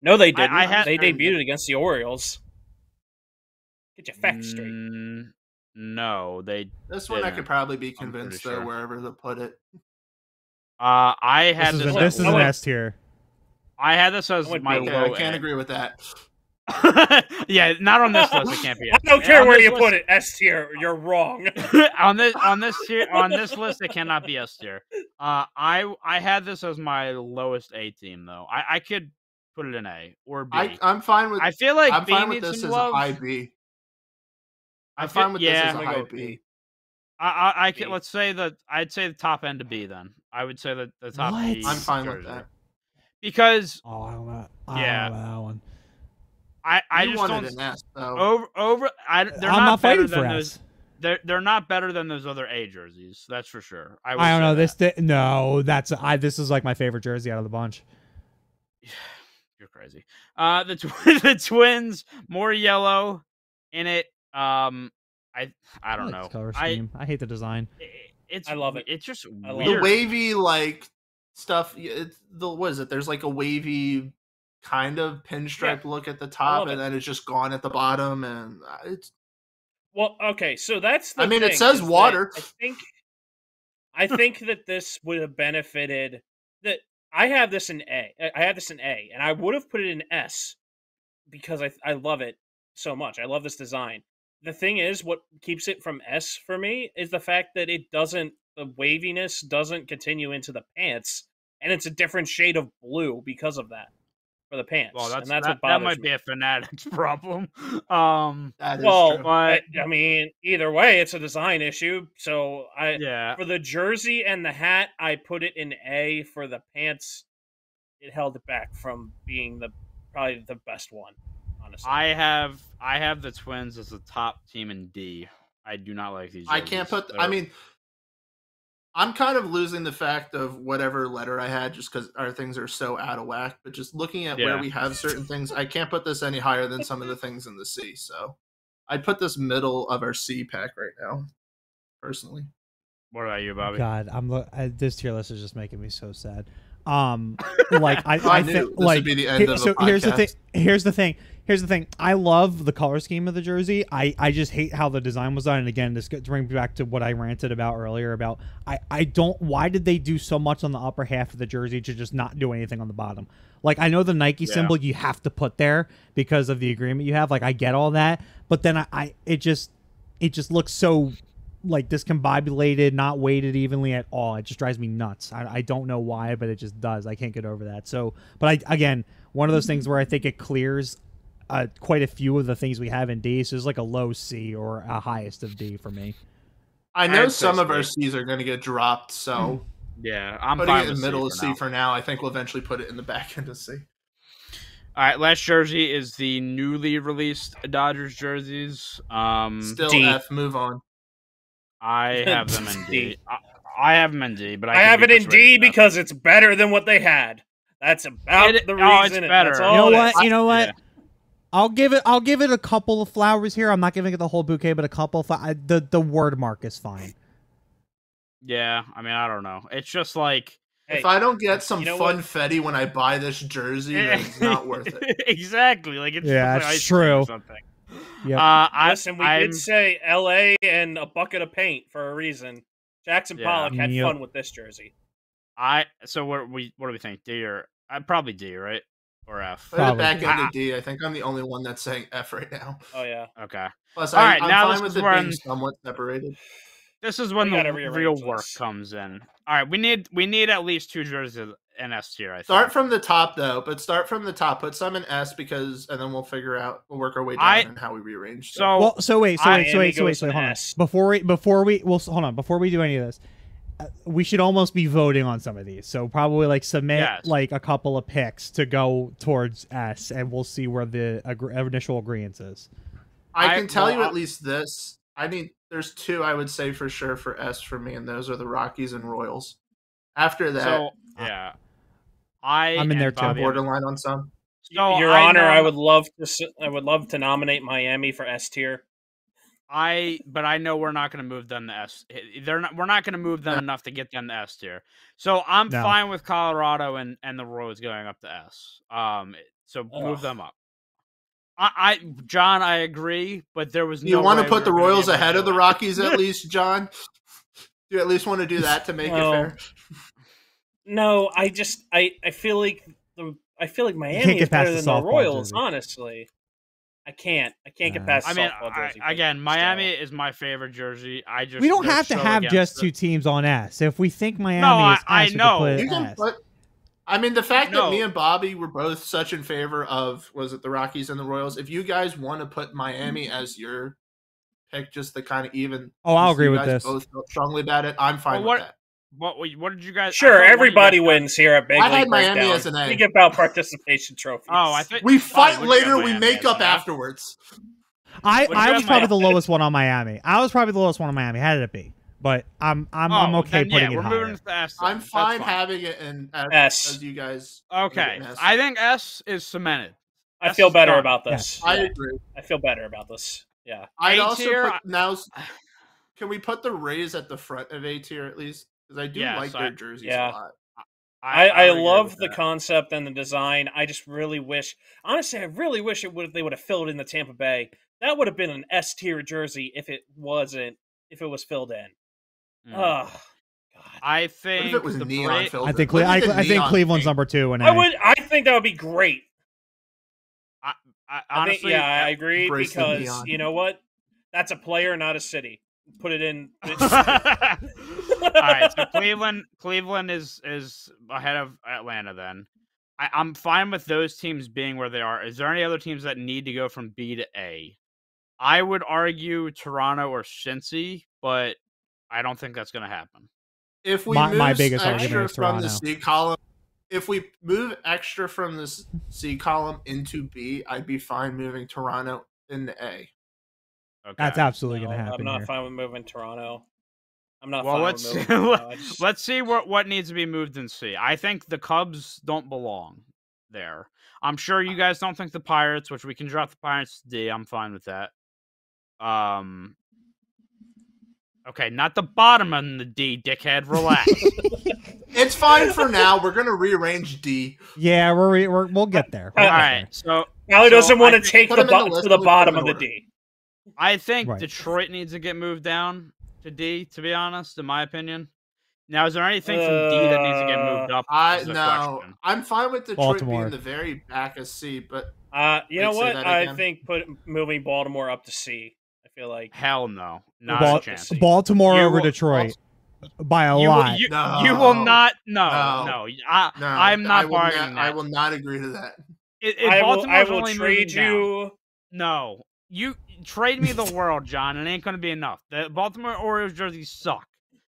No, they didn't. They debuted against the Orioles. Get your facts straight. No, they. This one I could probably be convinced though, wherever to put it. I had this is an S tier. I had this as my low. I can't agree with that. Yeah, not on this list. It can't be. I don't care where you put it. S tier. You're wrong. on this list, it cannot be S tier. I had this as my lowest A team though. I could put it in A or B. I'm fine with. I feel like I'm B fine with needs this some as love. a high B. I'm fine with this as a high B. I can, let's say that I'd say the top end to B then. I would say that the top B. I'm fine with that. Because I don't know. I don't know that one. I you just wanted don't an S, though. they're I'm not better fighting than for those. S. They're not better than those other A jerseys. That's for sure. I don't know this. No, this is like my favorite jersey out of the bunch. You're crazy. The Twins, more yellow in it. I don't know. Color scheme. I hate the design. I love it. It's just weird. The wavy stuff. What is it? There's like a wavy kind of pinstripe look at the top, and then it's just gone at the bottom, and it's. Well, okay, so that's the. It says water. I think that this would have benefited. That I have this in A. I have this in A, and I would have put it in S because I love it so much. I love this design. The thing is, what keeps it from S for me is the fact that the waviness doesn't continue into the pants, and it's a different shade of blue because of that for the pants. Well, what bothers that might me. be a Fanatics problem. That is true. I mean, either way, it's a design issue. So for the jersey and the hat, I put it in A. For the pants, it held it back from being probably the best one. Honestly, I have the Twins as the top team in D. I do not like these jerseys. I can't put. I mean, I'm kind of losing the fact of whatever letter I had just because our things are so out of whack. But just looking at where we have certain things, I can't put this any higher than some of the things in the C. So I'd put this middle of our C pack right now, personally. What about you, Bobby? God, this tier list is just making me so sad. Like I think like be the end of the podcast. Here's the thing. I love the color scheme of the jersey. I just hate how the design was done. And again, this brings me back to what I ranted about earlier about I don't. Why did they do so much on the upper half of the jersey to just not do anything on the bottom? Like I know the Nike symbol you have to put there because of the agreement you have. Like I get all that, but then it just looks so like discombobulated, not weighted evenly at all. It just drives me nuts. I don't know why, but it just does. I can't get over that. So, but again, one of those things where I think it clears quite a few of the things we have in D. So it's like a low C or a highest of D for me. I know some of our C's are going to get dropped, so I'm putting fine it in with the middle of C C for now. I think we'll eventually put it in the back end of C. All right, last jersey is the newly released Dodgers jerseys. Still D. F. Move on. I have them in D. I have them in D, but I have it in D because it's better than what they had. That's about the reason. Oh, it's better. That's all You know what? Yeah. I'll give it a couple of flowers here. I'm not giving it the whole bouquet, but a couple. The word mark is fine. Yeah, I mean, I don't know. It's just like if I don't get some funfetti when I buy this jersey, then it's not worth it. Exactly. Like it's it's true. Or something. Yeah. Listen, we did say LA and a bucket of paint for a reason. Jackson Pollock had fun with this jersey. So what do we think? D or probably D, right? Or F? Put it back into D. I think I'm the only one that's saying F right now. Oh yeah. Okay. Plus, all right, I'm now fine with it being somewhat separated. This is when the real work comes in. All right, we need at least two jerseys in S tier. I think. Start from the top though, but start from the top. Put some in S and then we'll work our way down and how we rearrange. So wait. Hold on. Before we do any of this, we should almost be voting on some of these. So probably like submit like a couple of picks to go towards S, and we'll see where the initial agreement is. I can tell you at least this. There's two I would say for sure for S for me, and those are the Rockies and Royals. After that, I'm in there too. Borderline on some. Your Honor, I would love to nominate Miami for S tier. but I know we're not going to move them to S. We're not going to move them enough to get them to S tier. So I'm fine with Colorado and the Royals going up to S. So move them up. John, I agree, but there was no. You want way to put we the were gonna be Royals able to ahead do of the it. Rockies at least, John? Do you at least want to do that to make it fair? No, I feel like Miami can't is get past better the than the softball Royals. jersey. Honestly, I can't get past. The softball jersey. Again, Miami is my favorite jersey. We don't have to have just 2 teams on S. If we think Miami is S, I know. we can put S. I mean, the fact that me and Bobby were both such in favor of, was it the Rockies and the Royals? If you guys want to put Miami as your pick, just to kind of even. Oh, I'll agree with this. Both felt strongly about it. I'm fine with that. What did you guys? Sure, everybody wins here at Big League had Breakdown. Miami as an A. We give out participation trophies. Oh, I think we fight later. We make up afterwards. I was probably the lowest one on Miami. Had it be. But I'm okay putting it higher. To S, I'm fine having it in S as you guys. Okay, I think S is cemented. I feel better about this. I agree. I feel better about this. Yeah. I'd also put now. Can we put the Rays at the front of A tier at least? Because I do like their jerseys a lot. I love the concept and the design. I just really wish, honestly, I really wish they would have filled in the Tampa Bay. That would have been an S tier jersey if it was filled in. Oh, God. I think if it was neon filled. I think Cleveland's number 2. And I think that would be great. Honestly, I agree because you know what? That's a player, not a city. Put it in. All right, so Cleveland is ahead of Atlanta. Then I'm fine with those teams being where they are. Is there any other teams that need to go from B to A? I would argue Toronto or Cincy, but I don't think that's going to happen. If we move extra from the C column, if we move extra from the C column into B, I'd be fine moving Toronto into A. Okay. That's absolutely going to happen. I'm not here. fine with moving Toronto. I'm not. Well, let's with Toronto. Let's see what needs to be moved in C. I think the Cubs don't belong there. I'm sure you guys don't think the Pirates, which we can drop the Pirates to D. I'm fine with that. Okay, not the bottom of the D, dickhead. Relax. It's fine for now. We're gonna rearrange D. Yeah, we'll get there. All right. So Allie doesn't want to take the bottom of the D. I think Detroit needs to get moved down to D. To be honest, in my opinion. Now, is there anything from D that needs to get moved up? No, I'm fine with Detroit being the very back of C, but you know what? I think moving Baltimore up to C. I feel like hell no, not a chance. Baltimore over Detroit by a lot. You will not. No. I'm not bargaining that. I will not agree to that. I will trade you. No, you trade me the world, John. It ain't going to be enough. The Baltimore Orioles jerseys suck.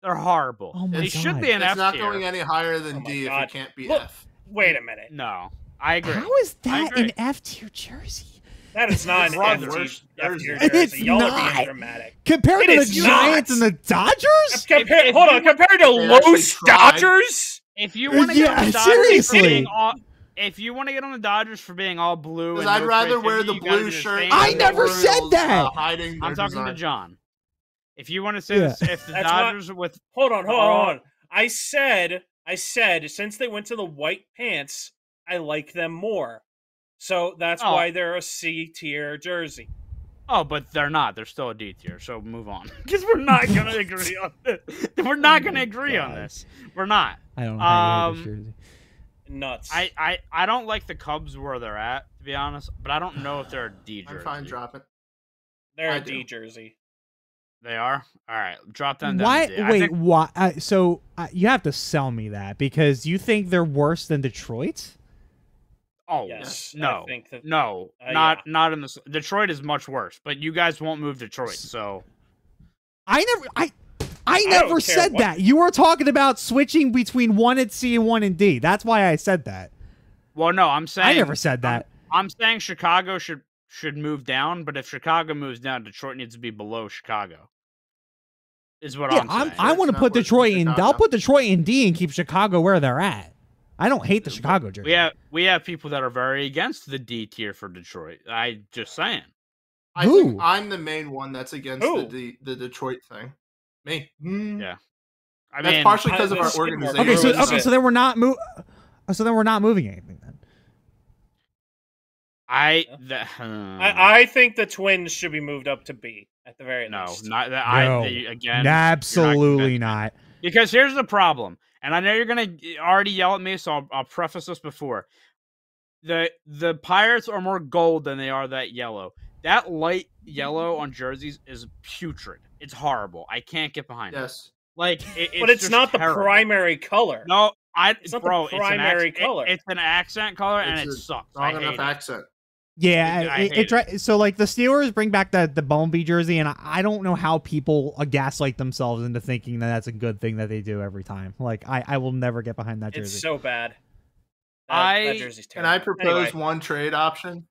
They're horrible. Oh they should be an F tier. It's not going any higher than D if it can't be F. Wait a minute. No, I agree. How is that an F tier jersey? That is not an F tier jersey. It's Y'all are not. being dramatic. Compared to the Giants and the Dodgers? Compared to Los Dodgers? If you want to get on the Dodgers if you want to get on the Dodgers for being all blue, because I'd rather wear the blue shirt. I never said that. I'm talking to John. If you want to say this, if the Dodgers with hold on. I said since they went to the white pants, I like them more. So that's why they're a C tier jersey. Oh, but they're not. They're still a D tier. So move on, because we're not going to agree on this. We're not going to agree on this. We're not. I don't know how you hate this jersey. Nuts. I don't like the Cubs where they're at, to be honest. But I don't know if they're a D jersey. I'm fine, drop it. They're a D jersey. They are? All right. Drop them down. Why? Wait, why? So you have to sell me that, because you think they're worse than Detroit? Oh, yes. No. Not in this. Detroit is much worse, but you guys won't move Detroit, so. I never said that. You were talking about switching between 1 and C and 1 and D. That's why I said that. Well, no, I'm saying. I never said that. I'm saying Chicago should move down, but if Chicago moves down, Detroit needs to be below Chicago. Is what I'm saying. I want to put Detroit in. I'll put Detroit in D and keep Chicago where they're at. I don't hate the Chicago jersey. We have people that are very against the D tier for Detroit. I just saying. I think I'm the main one that's against the Detroit thing. Me. Yeah. I That's mean, partially because of our organization. So then we're not So then we're not moving anything then. I think the Twins should be moved up to B at the very least. Not that. No, absolutely not. Because here's the problem, and I know you're gonna already yell at me, so I'll preface this before. The Pirates are more gold than they are that yellow. That light yellow on jerseys is putrid. It's horrible. I can't get behind it. Like, but it's not terrible. The primary color. No, it's not the primary color. It's an accent color, and it sucks. Strong enough accent. Yeah, so like the Steelers bring back the Bumblebee jersey, and I don't know how people gaslight themselves into thinking that that's a good thing that they do every time. Like I will never get behind that jersey. It's so bad. That jersey's terrible. Can I propose one trade option?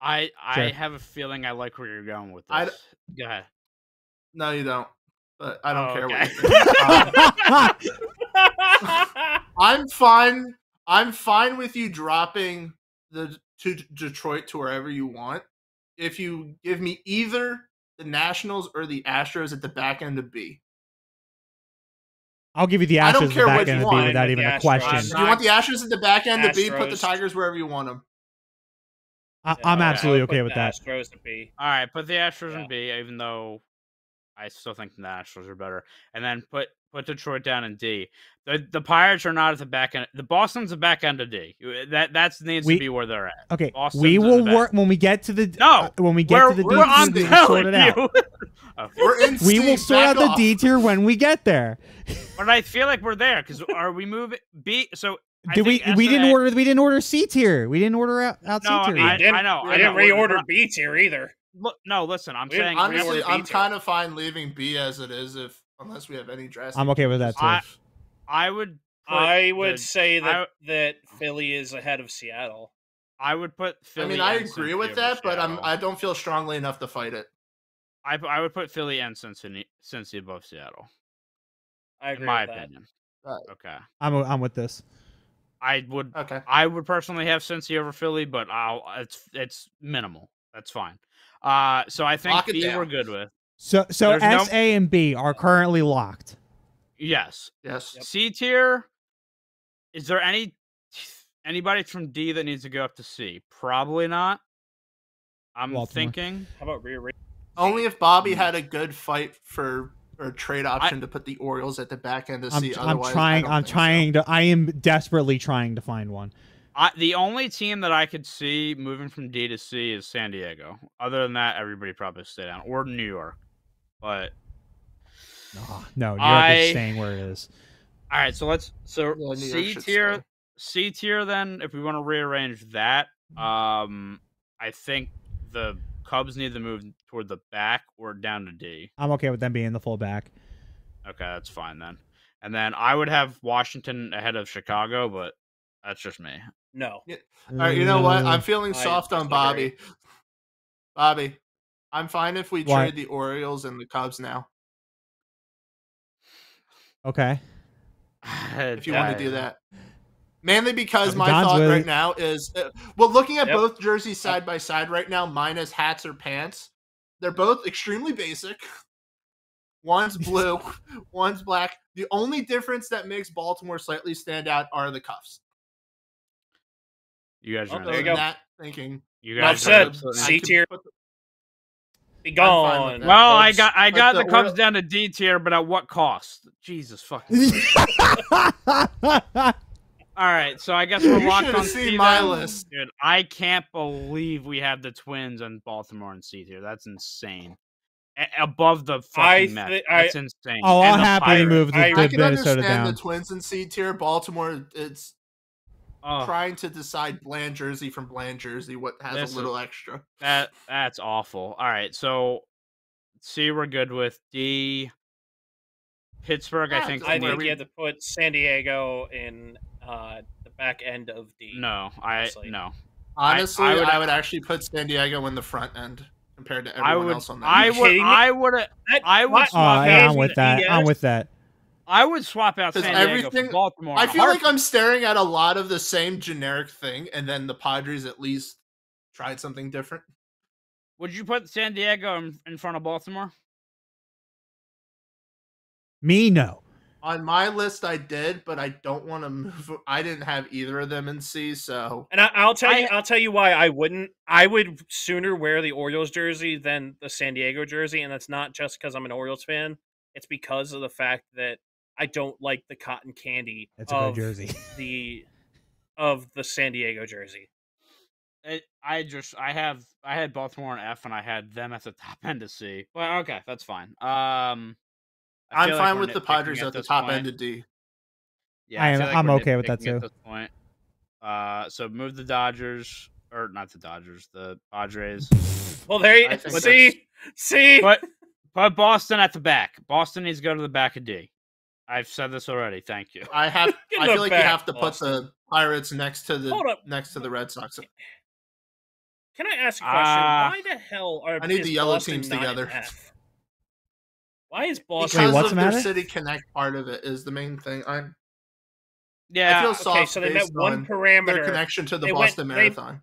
I have a feeling I like where you're going with this. Go ahead. No, you don't. But I don't care what you think. I'm fine with you dropping to Detroit to wherever you want. If you give me either the Nationals or the Astros at the back end of B. I'll give you the Astros at the back end of B without even a question. You want the Astros at the back end of B? Put the Tigers wherever you want them. I'm absolutely okay with that. Astros to B. All right, put the Astros in B, even though I still think the Nationals are better. And then put Detroit down in D. The Pirates are not at the back end. The Boston's the back end of D. That needs to be where they're at. Okay, Boston's we will work when we get to the when we get to the D tier. We'll sort it out. We will sort out the D tier when we get there. But I feel like we're there because are we moving B? So we didn't order C tier. We didn't order out C tier. I know. I didn't reorder B tier either. No, listen. I'm saying honestly, I'm kind of fine leaving B as it is, unless we have any drastic. I'm okay with that too. I would say that Philly is ahead of Seattle. I would put Philly. I mean, I agree with that, but I don't feel strongly enough to fight it. I would put Philly and Cincy above Seattle. I agree. In my with opinion. That. Okay. I'm with this. I would personally have Cincy over Philly, but it's minimal. That's fine. So I think B we're good with. So S, A, and B are currently locked. Yes. Yes. Yep. C tier. Is there anybody from D that needs to go up to C? Probably not. I'm thinking. How about rearrange? Only if Bobby had a good fight for a trade option to put the Orioles at the back end of C. I am desperately trying to find one. The only team that I could see moving from D to C is San Diego. Other than that, everybody probably stay down. Or New York. But no, New York is staying where it is. All right, so C tier then, if we want to rearrange that, I think the Cubs need to move toward the back or down to D. I'm okay with them being the full back. Okay, that's fine then. And then I would have Washington ahead of Chicago, but that's just me. No. Yeah. All right, you know what? I'm feeling soft on Bobby. Bobby, I'm fine if we trade the Orioles and the Cubs now. Okay. If you want to do that. Mainly because my thought right now is, looking at both jerseys side by side right now, minus hats or pants, they're both extremely basic. One's blue, one's black. The only difference that makes Baltimore slightly stand out are the cuffs. You guys are there you go. Thinking. You guys said C tier. Be gone. Well, I got the Cubs down to D tier, but at what cost? Jesus fucking. All right, so I guess we're locked on C. My list, dude. I can't believe we have the Twins and Baltimore and C tier. That's insane. Above the fucking Mets. That's insane. Oh, I'll happily move the Minnesota down. I can understand the Twins in C tier. Baltimore, it's trying to decide bland jersey from bland jersey. What has a little extra? That's awful. All right, so C we're good with. D. Pittsburgh, I think you have to put San Diego in the back end of D. No, no. Honestly, I would actually put San Diego in the front end compared to everyone else on that. I would swap I'm with that. I'm with that. I would swap out San Diego for Baltimore. I feel like I'm staring at a lot of the same generic thing, and then the Padres at least tried something different. Would you put San Diego in front of Baltimore? Me, no. On my list, I did, but I don't want to move. I didn't have either of them in C, so. And I'll tell you why I wouldn't. I would sooner wear the Orioles jersey than the San Diego jersey, and that's not just because I'm an Orioles fan. It's because of the fact that I don't like the cotton candy It's a good jersey. of the San Diego jersey. I had Baltimore and F, and I had them at the top end of C. Well, okay, that's fine. I'm fine with the Padres at the top end of D. Yeah, I'm okay with that too. At this point. So move the Dodgers, or not the Dodgers, the Padres. Well, there you see. Put Boston at the back. Boston needs to go to the back of D. I've said this already. Thank you. I feel like you have to put the Pirates next to the Red Sox. Can I ask a question? Why the hell I need the yellow teams together. Why is Boston? Because what's of their City Connect part of it is the main thing. I feel soft so they met one parameter. Their connection to the Boston Marathon.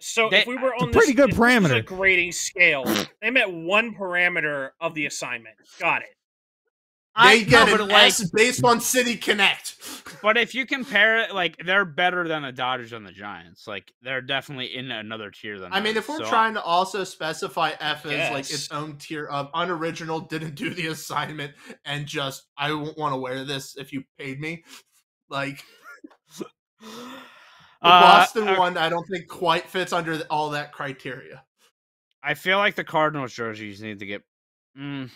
If we were on pretty good parameter grading scale, they met one parameter of the assignment. Got it. They get an S based on City Connect. But if you compare it, like, they're better than the Dodgers and the Giants. Like, they're definitely in another tier than. I mean, if we're trying to also specify F as like its own tier of unoriginal, didn't do the assignment, and just I won't want to wear this if you paid me, like. The Boston one, I don't think quite fits under all that criteria. I feel like the Cardinals jerseys need to get.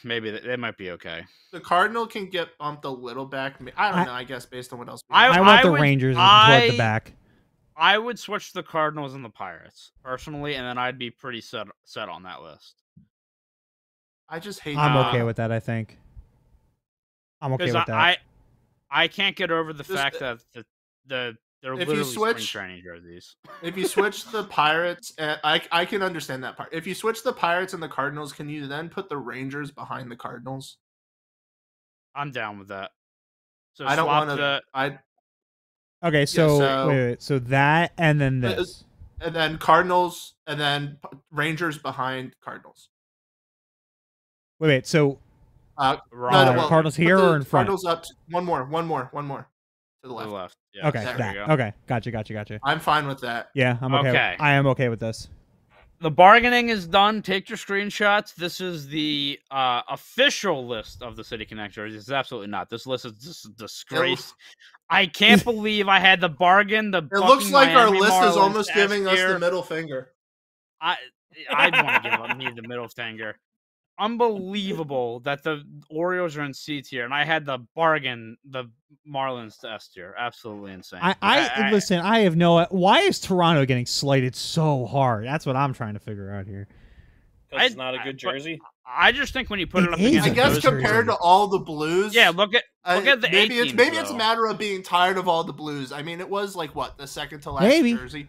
Maybe they might be okay. The Cardinal can get bumped a little back. I don't know. I guess based on what else. I want the Rangers toward the back. I would switch the Cardinals and the Pirates personally, and then I'd be pretty set on that list. I just hate. I'm okay with that. I think. I'm okay with that. I can't get over the fact that they're literally spring training jerseys. If you switch the Pirates, I can understand that part. If you switch the Pirates and the Cardinals, can you then put the Rangers behind the Cardinals? I'm down with that. So I don't want to. Okay, so wait. So that and then this, and then Cardinals, and then Rangers behind Cardinals. Wait. So Cardinals here or in front? Cardinals up. One more. To the left. Yeah, okay. Okay. Gotcha. I'm fine with that. Yeah, I'm okay. I am okay with this. The bargaining is done. Take your screenshots. This is the official list of the City Connect jerseys. It's absolutely not. This list is just a disgrace. I can't believe I had the bargain. It looks like Miami our list Marlins is almost giving us the middle finger. I'd want to give me the middle finger. Unbelievable that the Orioles are in C tier, and I had the bargain, the Marlins to S tier. Absolutely insane. Listen. I have no. Why is Toronto getting slighted so hard? That's what I'm trying to figure out here. Because it's not a good jersey. I just think when you put it up against, I guess compared to all the Blues. Yeah, look at the maybe it's a matter of being tired of all the Blues. I mean, it was like what, the second to last jersey.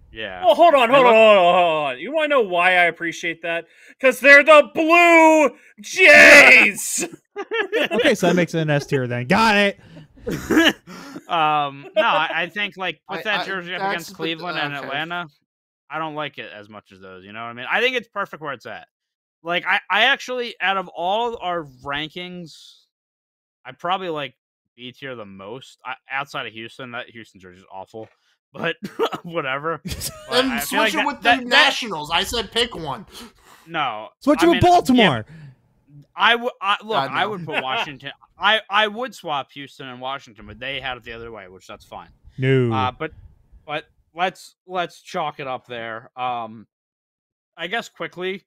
Yeah. Well, hold on. You want to know why I appreciate that? Because they're the Blue Jays. Okay, so that makes it an S tier then. Got it. No, I think like put that jersey up against Cleveland and Atlanta. I don't like it as much as those. You know what I mean? I think it's perfect where it's at. Like I actually, out of all our rankings, I probably like B tier the most. Outside of Houston, that Houston jersey is awful. But whatever. Then switch it with the Nationals. I said pick one. No. Switch it with Baltimore. Yeah, I would put Washington. I would swap Houston and Washington, but they had it the other way, which that's fine. No. But let's chalk it up there. I guess quickly,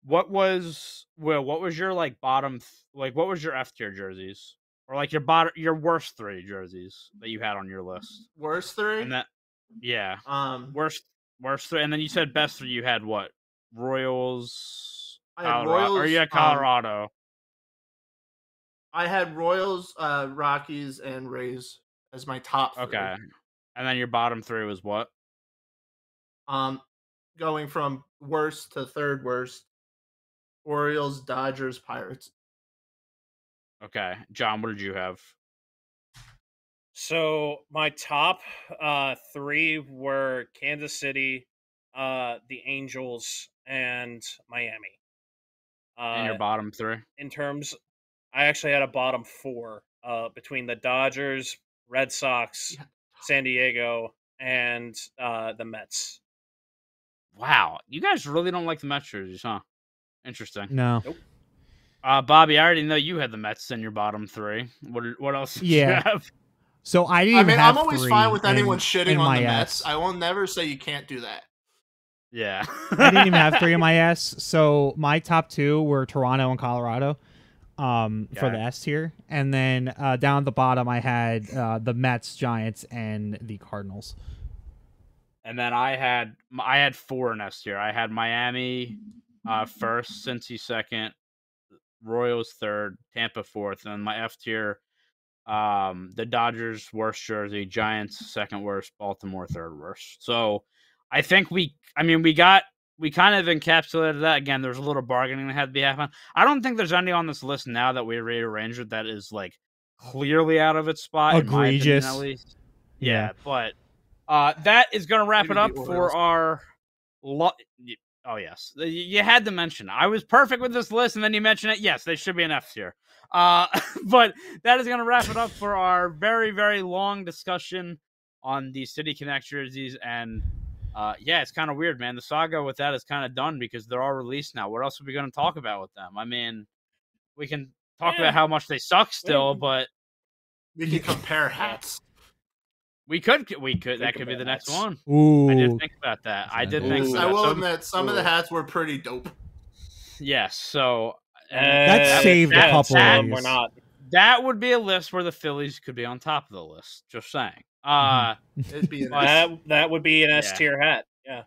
what was your like bottom what was your F tier jerseys? Or like your worst three jerseys that you had on your list. Worst three? And that, yeah. Worst three, and then you said best three. You had what? Royals. I had Royals. Or you had Colorado. I had Royals, Rockies, and Rays as my top three. Okay. And then your bottom three was what? Going from worst to third worst. Orioles, Dodgers, Pirates. Okay. John, what did you have? So my top three were Kansas City, the Angels, and Miami. In your bottom 3? In terms, I actually had a bottom 4 between the Dodgers, Red Sox, San Diego, and the Mets. Wow, you guys really don't like the Mets jerseys, huh? Interesting. No. Nope. Bobby, I already know you had the Mets in your bottom 3. What else did you have? So I didn't have I'm always 3 fine with anyone shitting on the S. Mets. I will never say you can't do that. Yeah. I didn't even have 3 in my S. So my top 2 were Toronto and Colorado for the S tier. And then down at the bottom, I had the Mets, Giants, and the Cardinals. And then I had 4 in S tier. I had Miami first, Cincy second, Royals third, Tampa fourth, and then my F tier, the Dodgers worst jersey, Giants second worst, Baltimore third worst. So I think we kind of encapsulated that. Again, there's a little bargaining that had to be happening. I don't think there's any on this list now that we rearranged it that is like clearly out of its spot. Egregious. In my opinion, at least. Yeah, but that is going to wrap it up for our. Oh yes, you had to mention. I was perfect with this list, and then you mentioned it. Yes, they should be an F tier. But that is going to wrap it up for our very, very long discussion on the City Connect jerseys. And yeah, it's kind of weird, man. The saga with that is kind of done because they're all released now. What else are we going to talk about with them? I mean, we can talk about how much they suck still, but we can compare hats. We could. That could be the next one. Ooh. I did think about that. I will admit, some of the hats were pretty dope. Yes. So that saved a couple of these. We're not. That would be a list where the Phillies could be on top of the list. Just saying. It'd be that would be an S tier hat. Yeah.